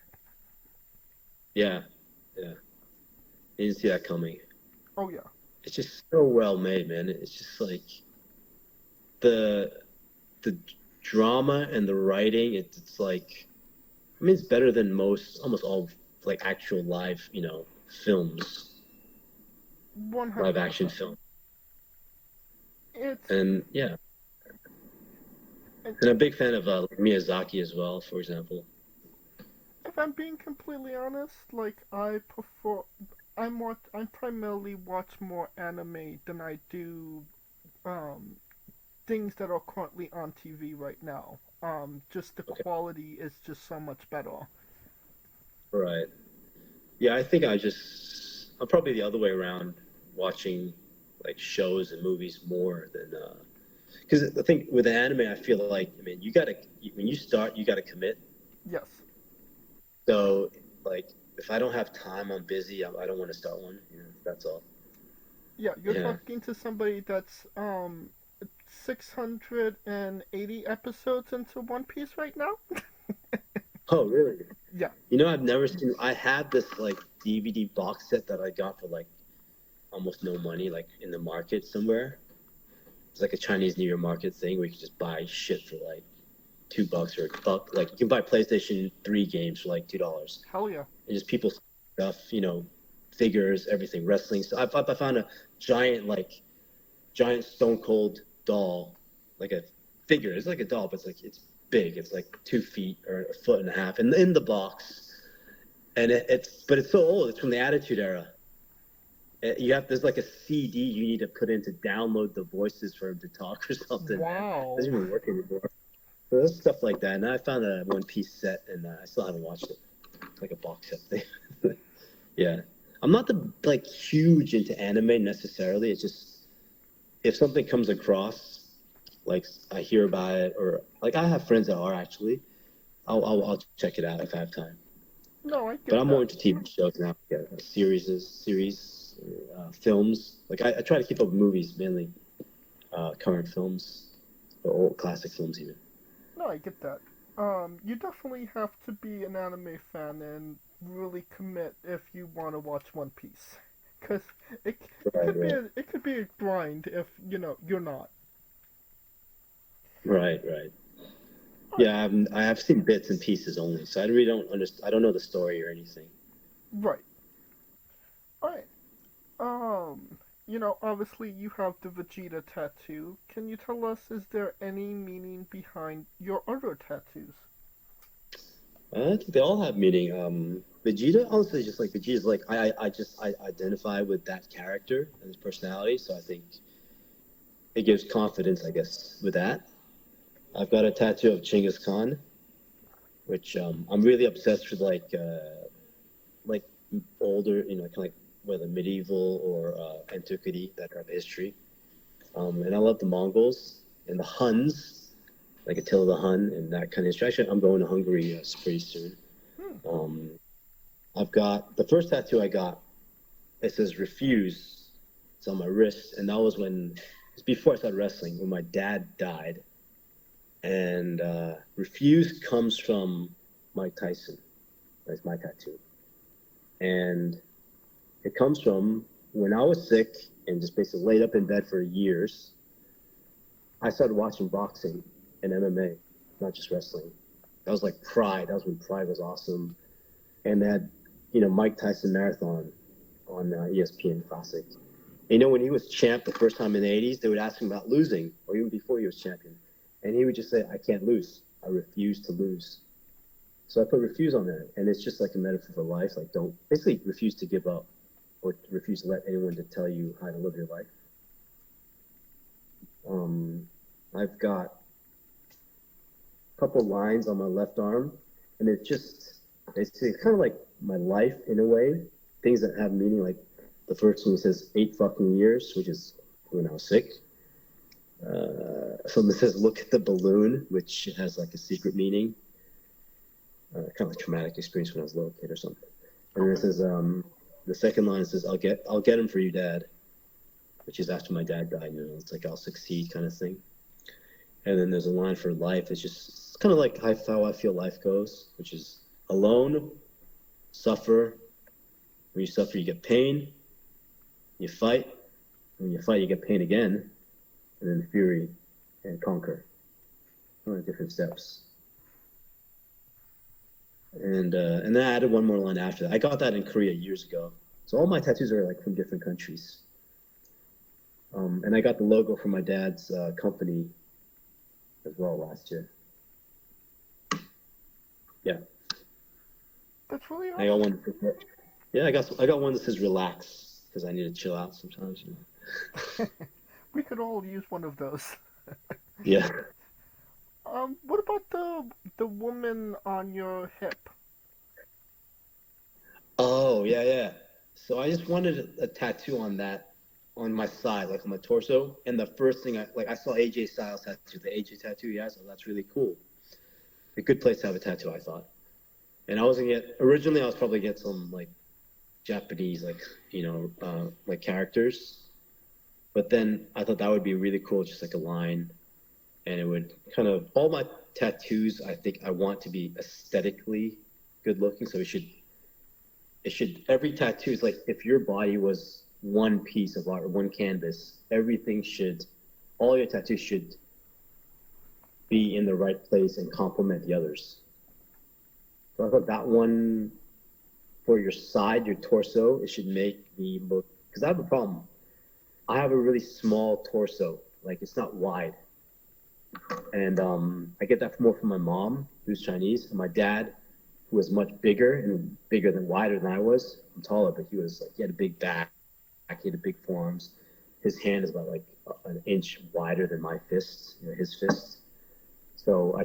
Yeah. You didn't see that coming. Oh yeah. It's just so well made, man. It's just like the drama and the writing. It's like, I mean, it's better than almost all like actual live, films. 100%. Live action film. And I'm a big fan of Miyazaki as well, for example. If I'm being completely honest, like I primarily watch more anime than I do things that are currently on TV right now. Just the quality is just so much better. Right. Yeah, I think I'm probably the other way around, watching like shows and movies more than because I think with anime I feel like when you start you gotta commit. Yes. So like if I don't have time, I'm busy, I don't want to start one. That's all. Yeah, you're talking to somebody that's 680 episodes into One Piece right now. Oh really? Yeah. I've never seen. I had this like DVD box set that I got for like almost no money, like in the market somewhere. It's like a Chinese New Year market thing where you can just buy shit for like $2 or $1. Like you can buy PlayStation 3 games for like $2. Hell yeah. And just people stuff, figures, everything, wrestling. So I found a giant Stone Cold doll, like a figure. It's like a doll, but it's big. It's like 2 feet or 1.5 feet, and in the box. And it's so old. It's from the Attitude Era. There's like a CD you need to put in to download the voices for him to talk or something. Wow. It doesn't even work anymore. So there's stuff like that. And I found a One Piece set, and I still haven't watched it. It's like a box set thing. Yeah. I'm not like huge into anime necessarily. It's just if something comes across, like I hear about it, or like I have friends that are actually, I'll check it out if I have time. No, I get But I'm that. more into TV shows now. Yeah, series, films. Like I try to keep up with movies mainly, current films, or old classic films even. No, I get that. You definitely have to be an anime fan and really commit if you want to watch One Piece, because it could be a grind if you're not. Right. Yeah, I have seen bits and pieces only, so I really don't understand. I don't know the story or anything. Right. Alright. Obviously you have the Vegeta tattoo. Can you tell us, is there any meaning behind your other tattoos? I think they all have meaning. Vegeta, honestly, just like Vegeta's like I identify with that character and his personality, so I think it gives confidence, I guess, with that. I've got a tattoo of Genghis Khan, which I'm really obsessed with, like older, kind of like whether medieval or antiquity, that kind of history. And I love the Mongols and the Huns, like Attila the Hun and that kind of history. Actually, I'm going to Hungary pretty soon. I've got the first tattoo I got. It says "refuse." It's on my wrist, and that was it's before I started wrestling, when my dad died. And refuse comes from Mike Tyson. That's my tattoo. And it comes from when I was sick and just basically laid up in bed for years. I started watching boxing and MMA, not just wrestling. That was like Pride. That was when Pride was awesome. And they had, Mike Tyson Marathon on ESPN Classic. And, when he was champ the first time in the 80s, they would ask him about losing, or even before he was champion. And he would just say, I can't lose. I refuse to lose. So I put refuse on there. And it's just like a metaphor for life. Like, don't basically refuse to give up, or refuse to let anyone to tell you how to live your life. I've got a couple lines on my left arm, and it's kind of like my life in a way, things that have meaning. Like the first one says 8 fucking years, which is when I was sick. Something says look at the balloon, which has like a secret meaning, kind of like traumatic experience when I was a little kid or something. And then it says the second line says I'll get him for you, Dad, which is after my dad died. It's like I'll succeed kind of thing. And then there's a line for life. It's kind of like how I feel life goes, which is alone, suffer. When you suffer, you get pain. You fight. When you fight, you get pain again. And then fury and conquer. Kind of different steps. And then I added one more line after that. I got that in Korea years ago. So all my tattoos are like from different countries. And I got the logo from my dad's company as well last year. Yeah. That's really awesome. I got one. Yeah, I got one that says relax, because I need to chill out sometimes. We could all use one of those. Yeah. What about the woman on your hip? Oh, yeah. So I just wanted a tattoo on that, on my side, like on my torso. And the first thing I saw AJ Styles tattoo, the AJ tattoo he has, so that's really cool. A good place to have a tattoo, I thought. And I was probably get some like Japanese, like, like characters. But then I thought that would be really cool, just like a line. And it would kind of, all my tattoos, I think I want to be aesthetically good looking. So every tattoo is like, if your body was one piece of art, or one canvas, all your tattoos should be in the right place and complement the others. So I thought that one for your side, your torso, it should make me look, because I have a problem. I have a really small torso, like it's not wide. And I get that more from my mom, who's Chinese, and my dad, who was much bigger and wider than I was. I'm taller, but he had a big back, he had big forearms. His hand is about like an inch wider than my fist, his fist. So I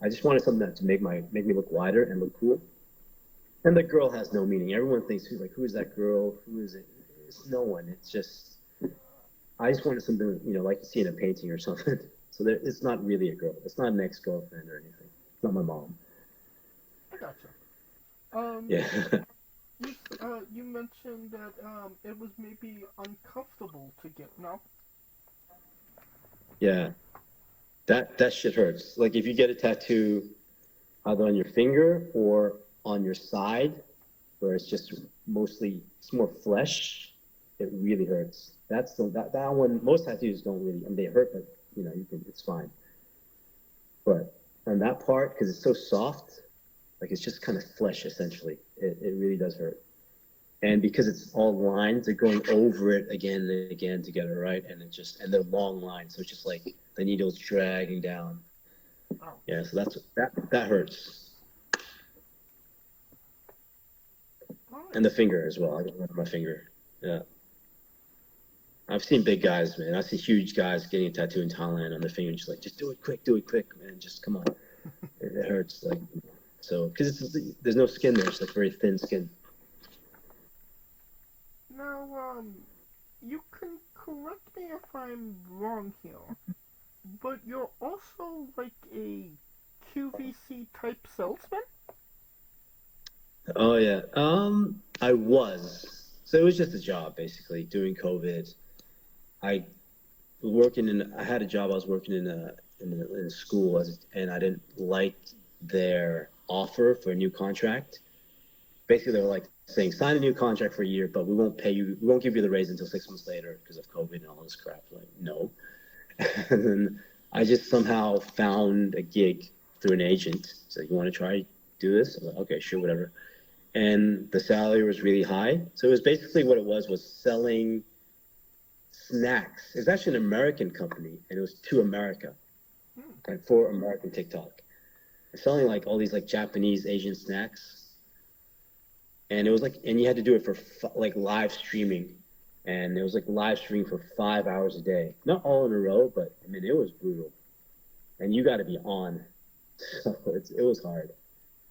just wanted something to make me look wider and look cool. And the girl has no meaning. Everyone thinks, who is that girl? Who is it? It's no one. It's just, I just wanted something, like you see in a painting or something. So it's not really a girl. It's not an ex-girlfriend or anything. It's not my mom. I gotcha. Yeah. You mentioned that it was maybe uncomfortable to get now. Yeah. That shit hurts. Like if you get a tattoo either on your finger or on your side, where it's just it's more flesh, it really hurts. That one, most tattoos don't really, they hurt, but it's fine. But on that part, because it's so soft, like it's just kind of flesh essentially. It really does hurt. And because it's all lines, they're going over it again and again together, right? And they're long lines, so it's just like the needle's dragging down. Oh. Yeah, so that hurts. And the finger as well. I got one on my finger. Yeah. I've seen big guys, man. I see huge guys getting a tattoo in Thailand on their finger, and just do it quick, man. Just come on. It hurts, so because there's no skin there. It's like very thin skin. Now, you can correct me if I'm wrong here, but you're also like a QVC type salesman? Oh yeah. I was. So it was just a job basically during COVID. I had a job. I was working in a school and I didn't like their offer for a new contract. Basically, they were like saying, sign a new contract for a year, but we won't pay you. We won't give you the raise until 6 months later because of COVID and all this crap. Like, no. And then I just somehow found a gig through an agent. So you want to try do this? I'm like, okay, sure, whatever. And the salary was really high. So it was basically what it was selling snacks. It was actually an American company, and it was to America, like for American TikTok. Selling like all these like Japanese, Asian snacks. And it was and you had to do it for like live streaming. And it was like live streaming for 5 hours a day. Not all in a row, but it was brutal. And you got to be on. So it was hard.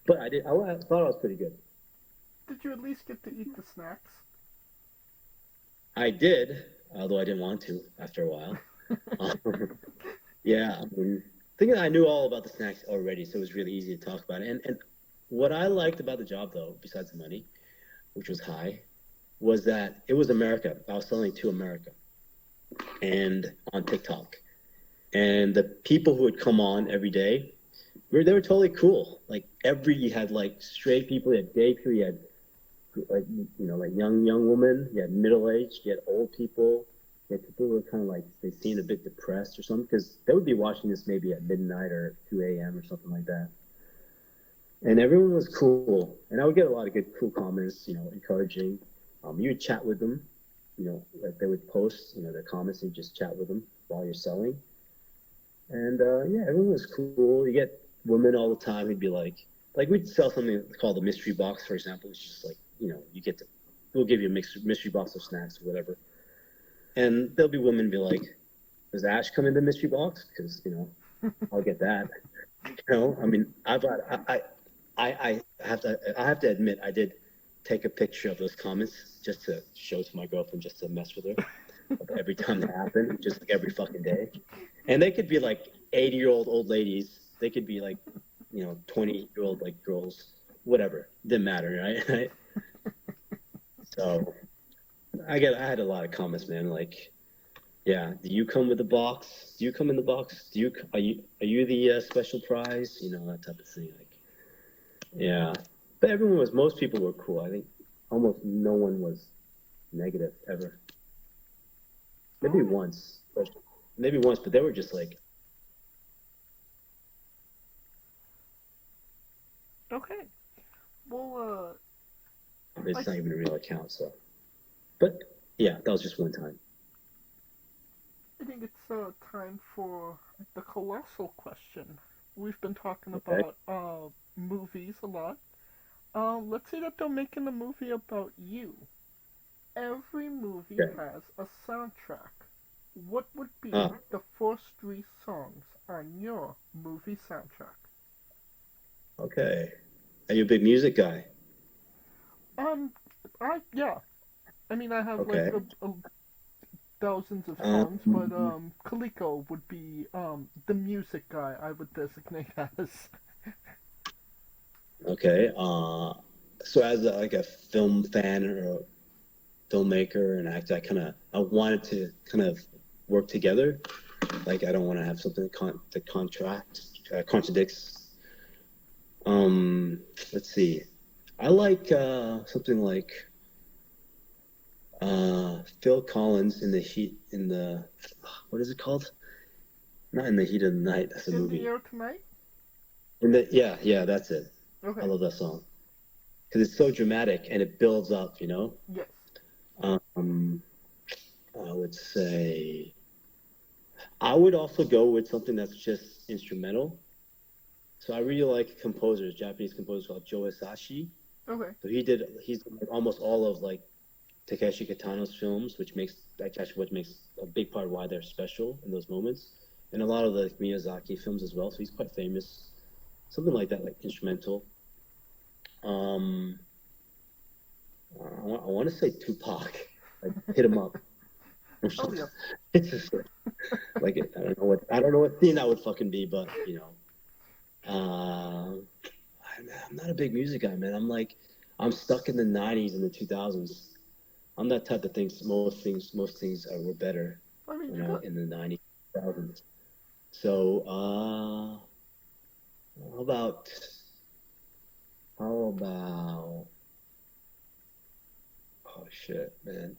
But I thought I was pretty good. Did you at least get to eat the snacks? I did, although I didn't want to after a while. Yeah, thinking I knew all about the snacks already, so it was really easy to talk about it. And what I liked about the job, though, besides the money, which was high, was that it was America. I was selling to America and on TikTok. And the people who would come on every day, they were totally cool. Like you had like straight people, you had gay people, you had like young women, you had middle-aged, you had old people, you had people who were kind of like, they seemed a bit depressed or something, because they would be watching this maybe at midnight or 2 a.m. or something like that. And everyone was cool. And I would get a lot of good, cool comments, encouraging. You would chat with them, like they would post, their comments, and you just chat with them while you're selling. And yeah, everyone was cool. You get women all the time who'd be like we'd sell something called a mystery box, for example, which is just like, we'll give you a mystery box of snacks or whatever. And there'll be women be like, does Ash come in the mystery box? Because, I'll get that. I have to admit, I did take a picture of those comments just to show to my girlfriend, just to mess with her every time that happened, just like every fucking day. And they could be like 80-year-old old ladies. They could be like, 20-year-old like girls, whatever. Didn't matter, right? So I had a lot of comments, man. Like, yeah, do you come with the box? Do you come in the box? Are you the special prize? That type of thing. Like, yeah. But most people were cool. I think almost no one was negative ever. Maybe once, but they were just like. Okay. Well, it's not even a real account, so. But yeah, that was just one time. I think it's time for the colossal question. We've been talking about movies a lot. Let's say that they're making a movie about you. Every movie has a soundtrack. What would be the first 3 songs on your movie soundtrack? Okay. Are you a big music guy? Yeah. I mean, I have Okay. like thousands of songs, but Kaliko would be the music guy I would designate as. Okay. So as a film fan or a filmmaker and actor, I wanted to kind of work together. Like I don't want to have something that contradicts. Let's see. I like something like Phil Collins in the what is it called? Not In the Heat of the Night. That's a movie. In the Air Tonight? Yeah, that's it. Okay. I love that song because it's so dramatic and it builds up. Yes. I would say I would also go with something that's just instrumental. So I really like composers, Japanese composers called Jo Kyung Ho. Okay. So he's done like almost all of like Takeshi Kitano's films, which makes a big part of why they're special in those moments, and a lot of the Miyazaki films as well. So he's quite famous. Something like that, like instrumental. I want to say Tupac, like hit him up. Oh yeah. It's just like I don't know what theme that would fucking be, but I'm not a big music guy, man. I'm stuck in the '90s and the 2000s. I'm that type of thing. Most things were better, I mean, in the '90s, 2000s. So, how about? Oh shit, man.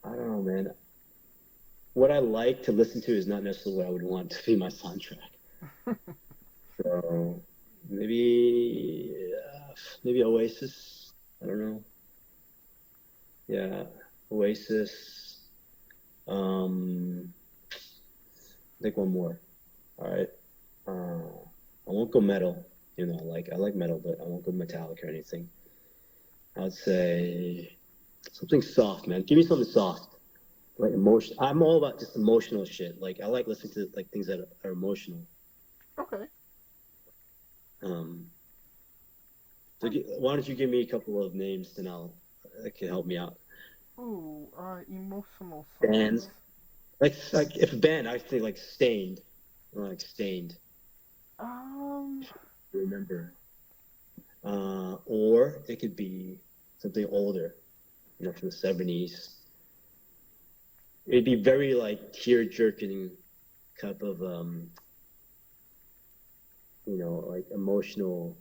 I don't know, man. What I like to listen to is not necessarily what I would want to be my soundtrack. So maybe Oasis. I don't know. Yeah, Oasis. Think one more. All right. I won't go metal. I like metal, but I won't go metallic or anything. I'd say something soft, man. Give me something soft. Like emotion. I'm all about just emotional shit. Like I like listening to like things that are emotional. Okay. So why don't you give me a couple of names, and that can help me out. Ooh, emotional songs. Bands. Like if a band, I think like Stained. Like Stained. Remember. Or it could be something older, from the 70s. It'd be very like tear-jerking type of, like emotional,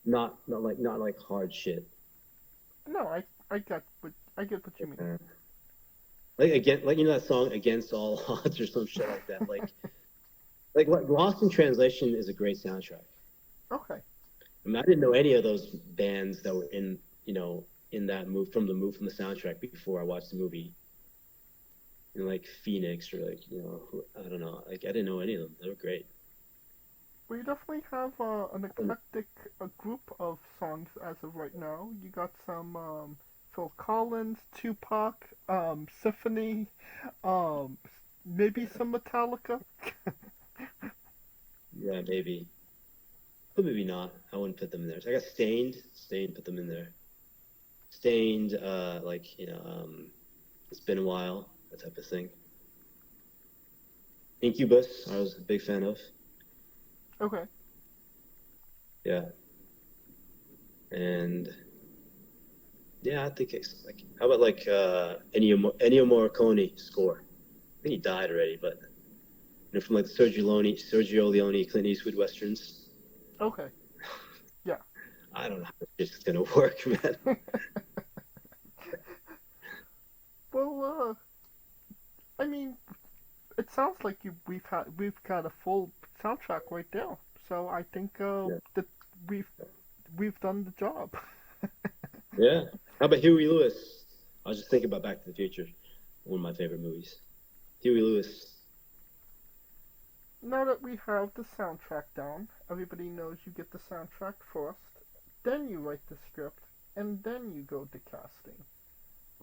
not like hard shit. No, I get what you mean. Like that song "Against All Odds" or some shit like that. Like Lost in Translation is a great soundtrack. Okay. I mean, I didn't know any of those bands that were in that from the soundtrack before I watched the movie. Like Phoenix or like I don't know. Like I didn't know any of them. They were great. We definitely have an eclectic group of songs as of right now. You got some Phil Collins, Tupac, Symphony, maybe some Metallica. Yeah, maybe. But maybe not. I wouldn't put them in there. So I got Stained. Put them in there. Stained, It's Been a While, that type of thing. Incubus, I was a big fan of. Okay. Yeah. And yeah, I think it's like, how about like Ennio Morricone score? I think he died already, but from like the Sergio Leone, Clint Eastwood westerns. Okay. Yeah. I don't know how this is gonna work, man. Well, I mean, it sounds like we've got a full soundtrack right there. So I think that we've done the job. Yeah. How about Huey Lewis? I was just thinking about Back to the Future, one of my favorite movies. Huey Lewis. Now that we have the soundtrack down, everybody knows you get the soundtrack first, then you write the script, and then you go to casting.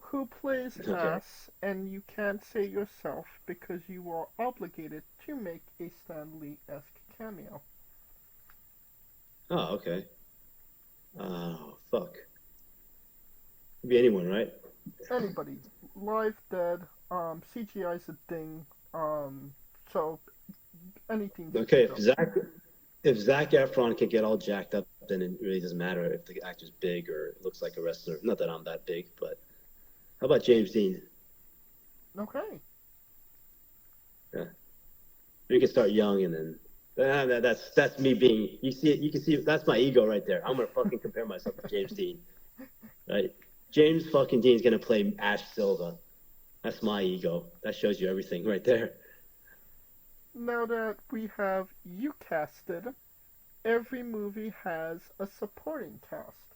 Who plays Okay. Ass, and you can't say yourself because you are obligated to make a Stan Lee-esque cameo. Oh, okay. Oh, fuck. Could be anyone, right? Anybody. Live, dead, CGI's a thing, so anything. Okay, if Zac Efron can get all jacked up, then it really doesn't matter if the actor's big or looks like a wrestler. Not that I'm that big, but how about James Dean? Okay. Yeah, we can start young, and then that's me being. You see it. You can see that's my ego right there. I'm gonna fucking compare myself to James Dean, right? James fucking Dean's gonna play Ash Silva. That's my ego. That shows you everything right there. Now that we have you casted, every movie has a supporting cast.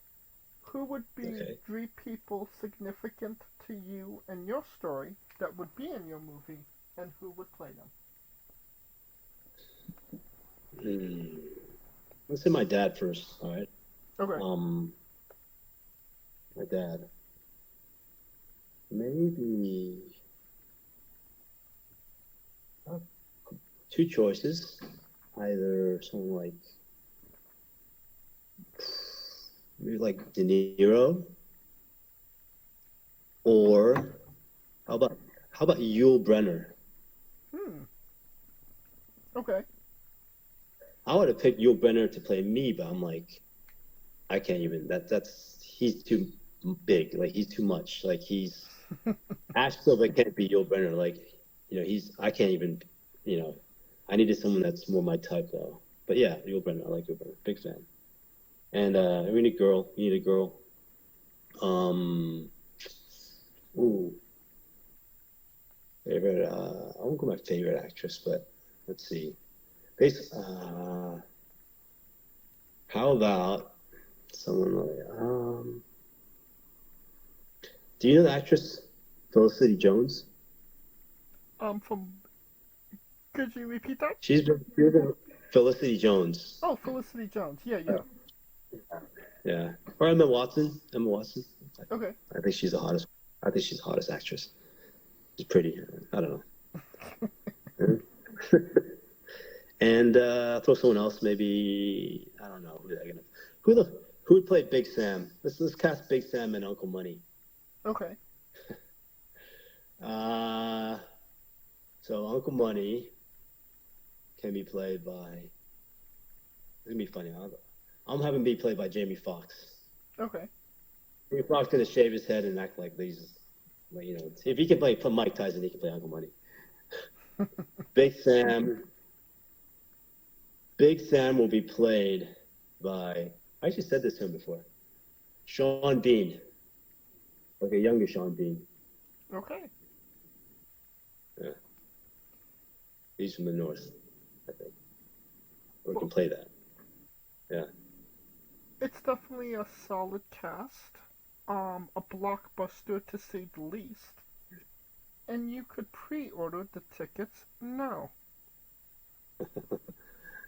Who would be 3 people significant to you and your story that would be in your movie, and who would play them? Let's say my dad first. All right. Okay. My dad. Maybe 2 choices. Either someone like maybe like De Niro, or how about Yul Brynner? Okay. I would have picked Yul Brynner to play me, but I'm like, I can't even. He's too big. Like he's too much. Like he's Ash Silva can't be Yul Brynner. Like I can't even. I needed someone that's more my type though. But yeah, Yul Brynner. I like Yul Brynner. Big fan. And we need a girl. You need a girl. Favorite. I won't go my favorite actress, but let's see. How about someone like do you know the actress Felicity Jones? Could you repeat that? She's been Felicity Jones. Oh, Felicity Jones. Yeah. Yeah. Or Emma Watson. Okay. I think she's the hottest. I think she's the hottest actress. She's pretty. I don't know. And throw someone else. Maybe I don't know. Who would play Big Sam? Let's cast Big Sam and Uncle Money. Okay. So Uncle Money can be played by. It's gonna be funny. I'm having be played by Jamie Foxx. Okay. Jamie Foxx gonna shave his head and act like these. Like, if he can play Mike Tyson, he can play Uncle Money. Big Sam will be played by. I actually said this to him before. Sean Bean, like a younger Sean Bean. Okay. Yeah. He's from the north, I think. We can play that. Yeah. It's definitely a solid cast. A blockbuster to say the least. And you could pre-order the tickets now.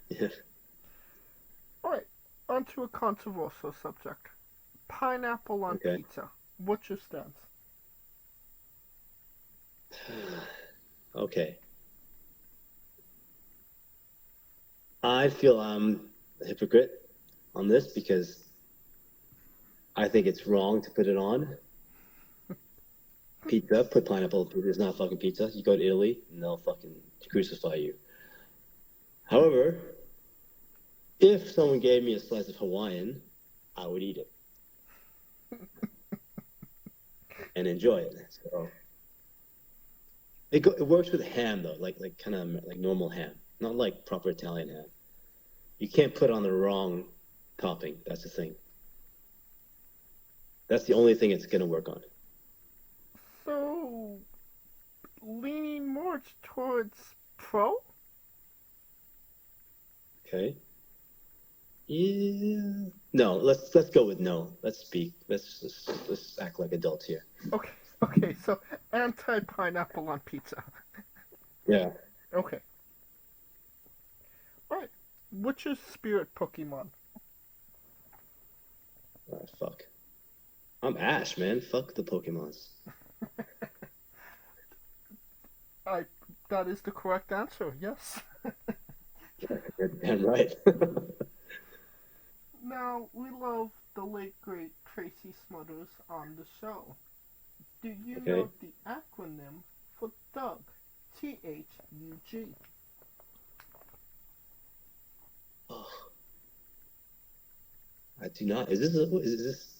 Yeah. Alright, onto a controversial subject. Pineapple on pizza. What's your stance? Okay. I feel I'm a hypocrite on this because I think it's wrong to put it on pizza. Put pineapple on pizza. It's not fucking pizza. You go to Italy and they'll fucking crucify you. However, if someone gave me a slice of Hawaiian, I would eat it and enjoy it. So it works with ham though, like kind of like normal ham, not like proper Italian ham. You can't put on the wrong topping. That's the thing. That's the only thing it's gonna work on. So, leaning more towards pro? Okay. Yeah. No, let's go with no. Let's act like adults here. Okay, so anti-pineapple on pizza. Yeah. Okay. Alright, what's your spirit Pokemon? Fuck. I'm Ash, man. Fuck the Pokemons. That is the correct answer, yes. You're damn right. Now, we love the late great Tracy Smothers on the show. Do you know the acronym for Thug? THUG. Oh, I do not. Is this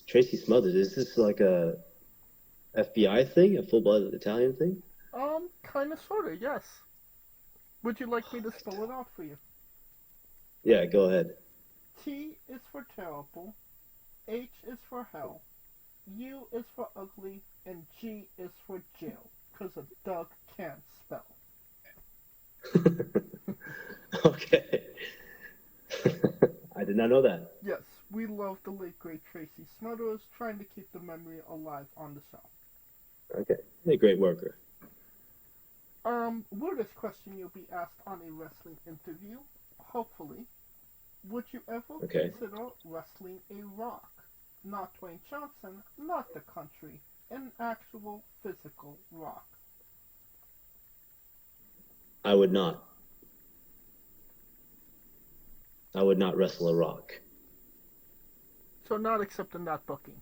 Tracy Smothers? Is this like a FBI thing? A full-blooded Italian thing? Kinda sorta, yes. Would you like me to spell it out for you? Yeah, go ahead. T is for terrible, H is for hell, U is for ugly, and G is for jail, because a dog can't spell. Okay. I did not know that. Yes, we love the late great Tracy Smothers, trying to keep the memory alive on the show. Okay. You're a great worker. Weirdest question you'll be asked on a wrestling interview, hopefully. Would you ever consider wrestling a Rock? Not Dwayne Johnson, not the country, an actual physical Rock. I would not. I would not wrestle a Rock. So not accepting that booking.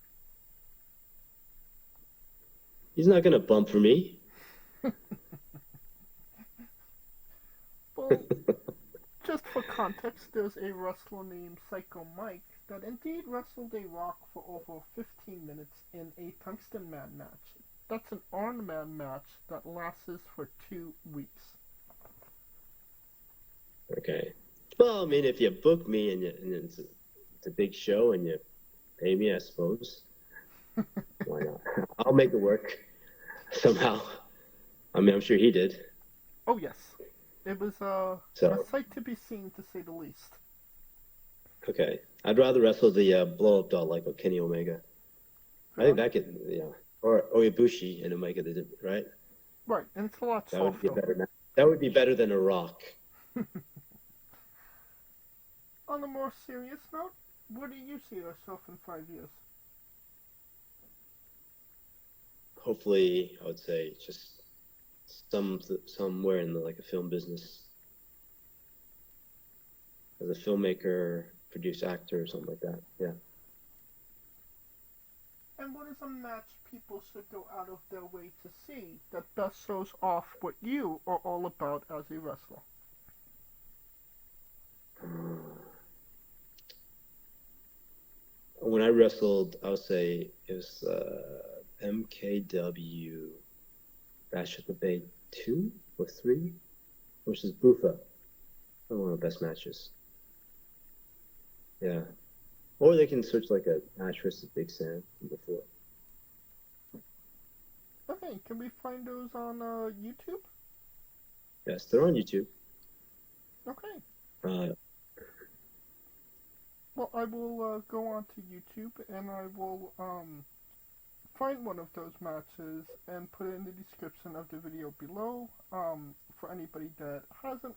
He's not going to bump for me. Well, just for context, there's a wrestler named Psycho Mike that indeed wrestled a Rock for over 15 minutes in a Tungsten Man match. That's an Iron Man match that lasts for 2 weeks. Okay. Well, I mean, if you book me and it's a big show and you pay me, I suppose. Why not? I'll make it work somehow. I mean, I'm sure he did. Oh, yes. It was a sight to be seen, to say the least. Okay. I'd rather wrestle the blow-up doll like with Kenny Omega. I think that could, or Ibushi and Omega did it, right? Right, and it's a lot softer. That would be better. That would be better than a Rock. On a more serious note, where do you see yourself in 5 years? Hopefully, I would say just somewhere in the film business as a filmmaker, produce actor, or something like that. Yeah. And what is a match people should go out of their way to see that best shows off what you are all about as a wrestler? When I wrestled, I would say it was MKW Bash at the Bay 2 or 3 versus Bufa. One of the best matches. Yeah. Or they can search like a Ash versus Big Sam from before. Okay, can we find those on YouTube? Yes, they're on YouTube. Okay. Well, I will go on to YouTube and I will find one of those matches and put it in the description of the video below for anybody that haven't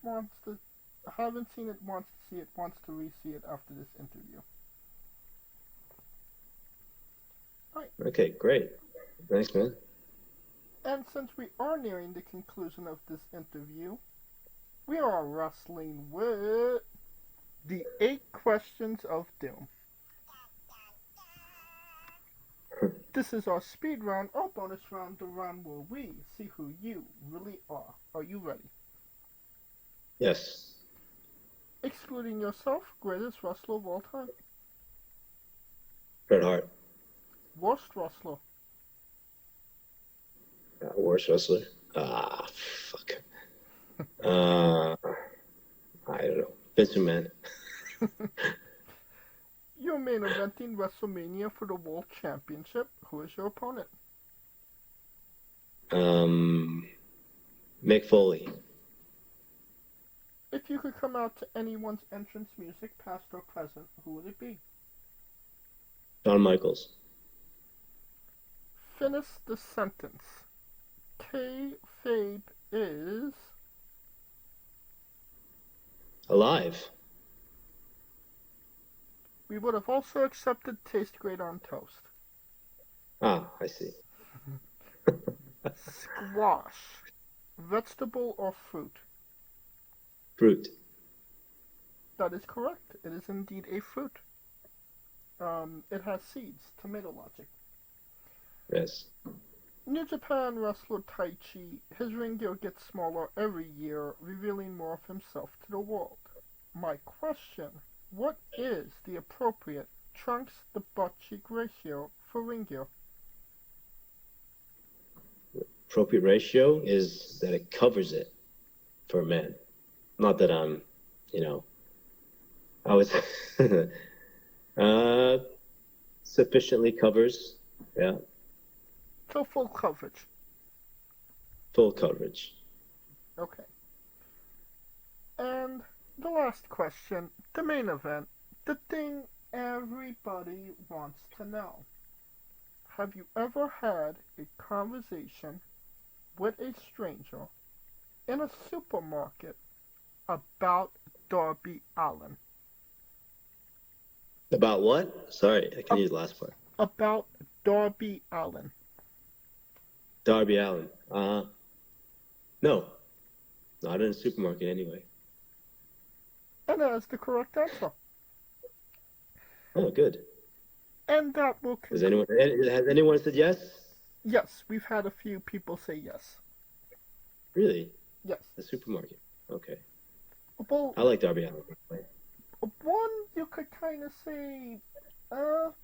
seen it, wants to see it, wants to re-see it after this interview. Alright. Okay, great. Thanks, man. And since we are nearing the conclusion of this interview, we are wrestling with the 8 questions of doom. This is our speed round, or bonus round, the round where we see who you really are. Are you ready? Yes. Excluding yourself, greatest wrestler of all time. Bret Hart. Worst wrestler. Worst wrestler? Fuck. I don't know. Vince McMahon. You're main eventing WrestleMania for the World Championship. Who is your opponent? Mick Foley. If you could come out to anyone's entrance music, past or present, who would it be? Shawn Michaels. Finish the sentence. Kayfabe is... Alive. We would have also accepted taste great on toast. Ah, I see. Squash. Vegetable or fruit? Fruit. That is correct. It is indeed a fruit. It has seeds. Tomato logic. Yes. New Japan wrestler Taichi, his ring gear gets smaller every year, revealing more of himself to the world. My question, what is the appropriate trunks to butt cheek ratio for ring gear? Appropriate ratio is that it covers it for a man. Not that I'm, I was sufficiently covers. Yeah. So full coverage. Full coverage. Okay. And the last question, the main event, the thing everybody wants to know. Have you ever had a conversation with a stranger in a supermarket about Darby Allin? About what? Sorry, I can't use the last part. About Darby Allin. Darby Allin. No. Not in a supermarket anyway. And that is the correct answer. Oh, good. And that will Has anyone said yes? Yes, we've had a few people say yes. Really? Yes. The supermarket. Okay. Well, I like Darby Allin. one you could kind of say,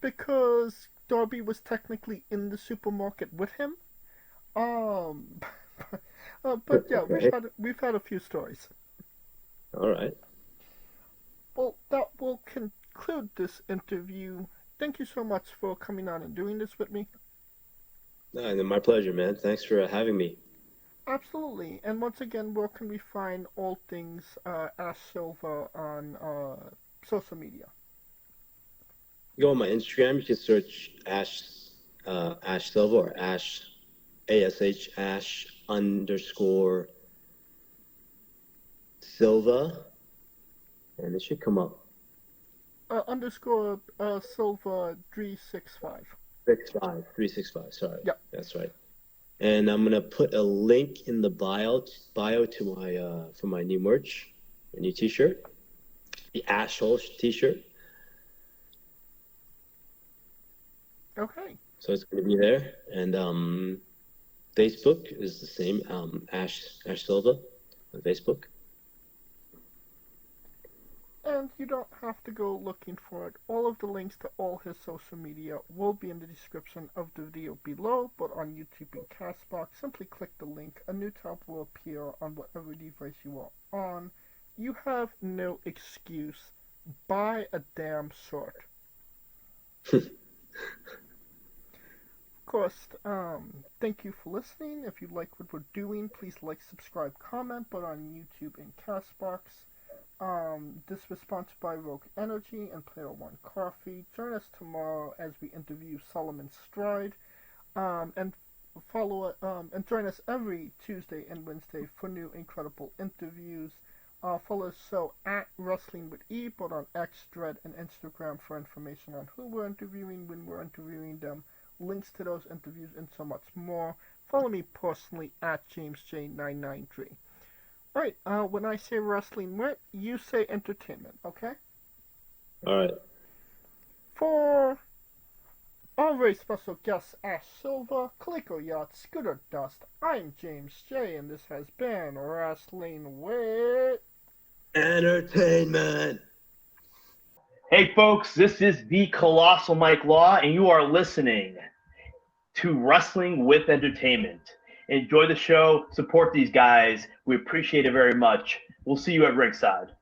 because Darby was technically in the supermarket with him. But yeah, we've had a few stories. All right. Well, that will conclude this interview. Thank you so much for coming on and doing this with me. My pleasure, man. Thanks for having me. Absolutely. And once again, where can we find all things Ash Silva on social media? You go on my Instagram. You can search Ash Silva or Ash _Silva, and it should come up. Silva 365. 365. Sorry. Yep. That's right. And I'm gonna put a link in the bio to my for my new merch, my new T-shirt, the Ash Hole T-shirt. Okay. So it's gonna be there, and Facebook is the same, Ash Silva on Facebook. And you don't have to go looking for it. All of the links to all his social media will be in the description of the video below, but on YouTube and Castbox, simply click the link. A new tab will appear on whatever device you are on. You have no excuse. Buy a damn shirt. Of course, thank you for listening. If you like what we're doing, please like, subscribe, comment, but on YouTube and Castbox. This was sponsored by Rogue Energy and Player One Coffee. Join us tomorrow as we interview Solomon Stride, and join us every Tuesday and Wednesday for new incredible interviews. Follow the show at Wrestling with E, but on X, Dread, and Instagram for information on who we're interviewing, when we're interviewing them, links to those interviews, and so much more. Follow me personally at JamesJ993. Alright, when I say wrestling wit, you say entertainment, okay? Alright. For our very special guest, Ash Silva, Coleco Yacht, Scooter Dust, I'm James J, and this has been Wrestling Wit Entertainment. Hey folks, this is the Colossal Mike Law, and you are listening to Wrestling with Entertainment. Enjoy the show. Support these guys. We appreciate it very much. We'll see you at ringside.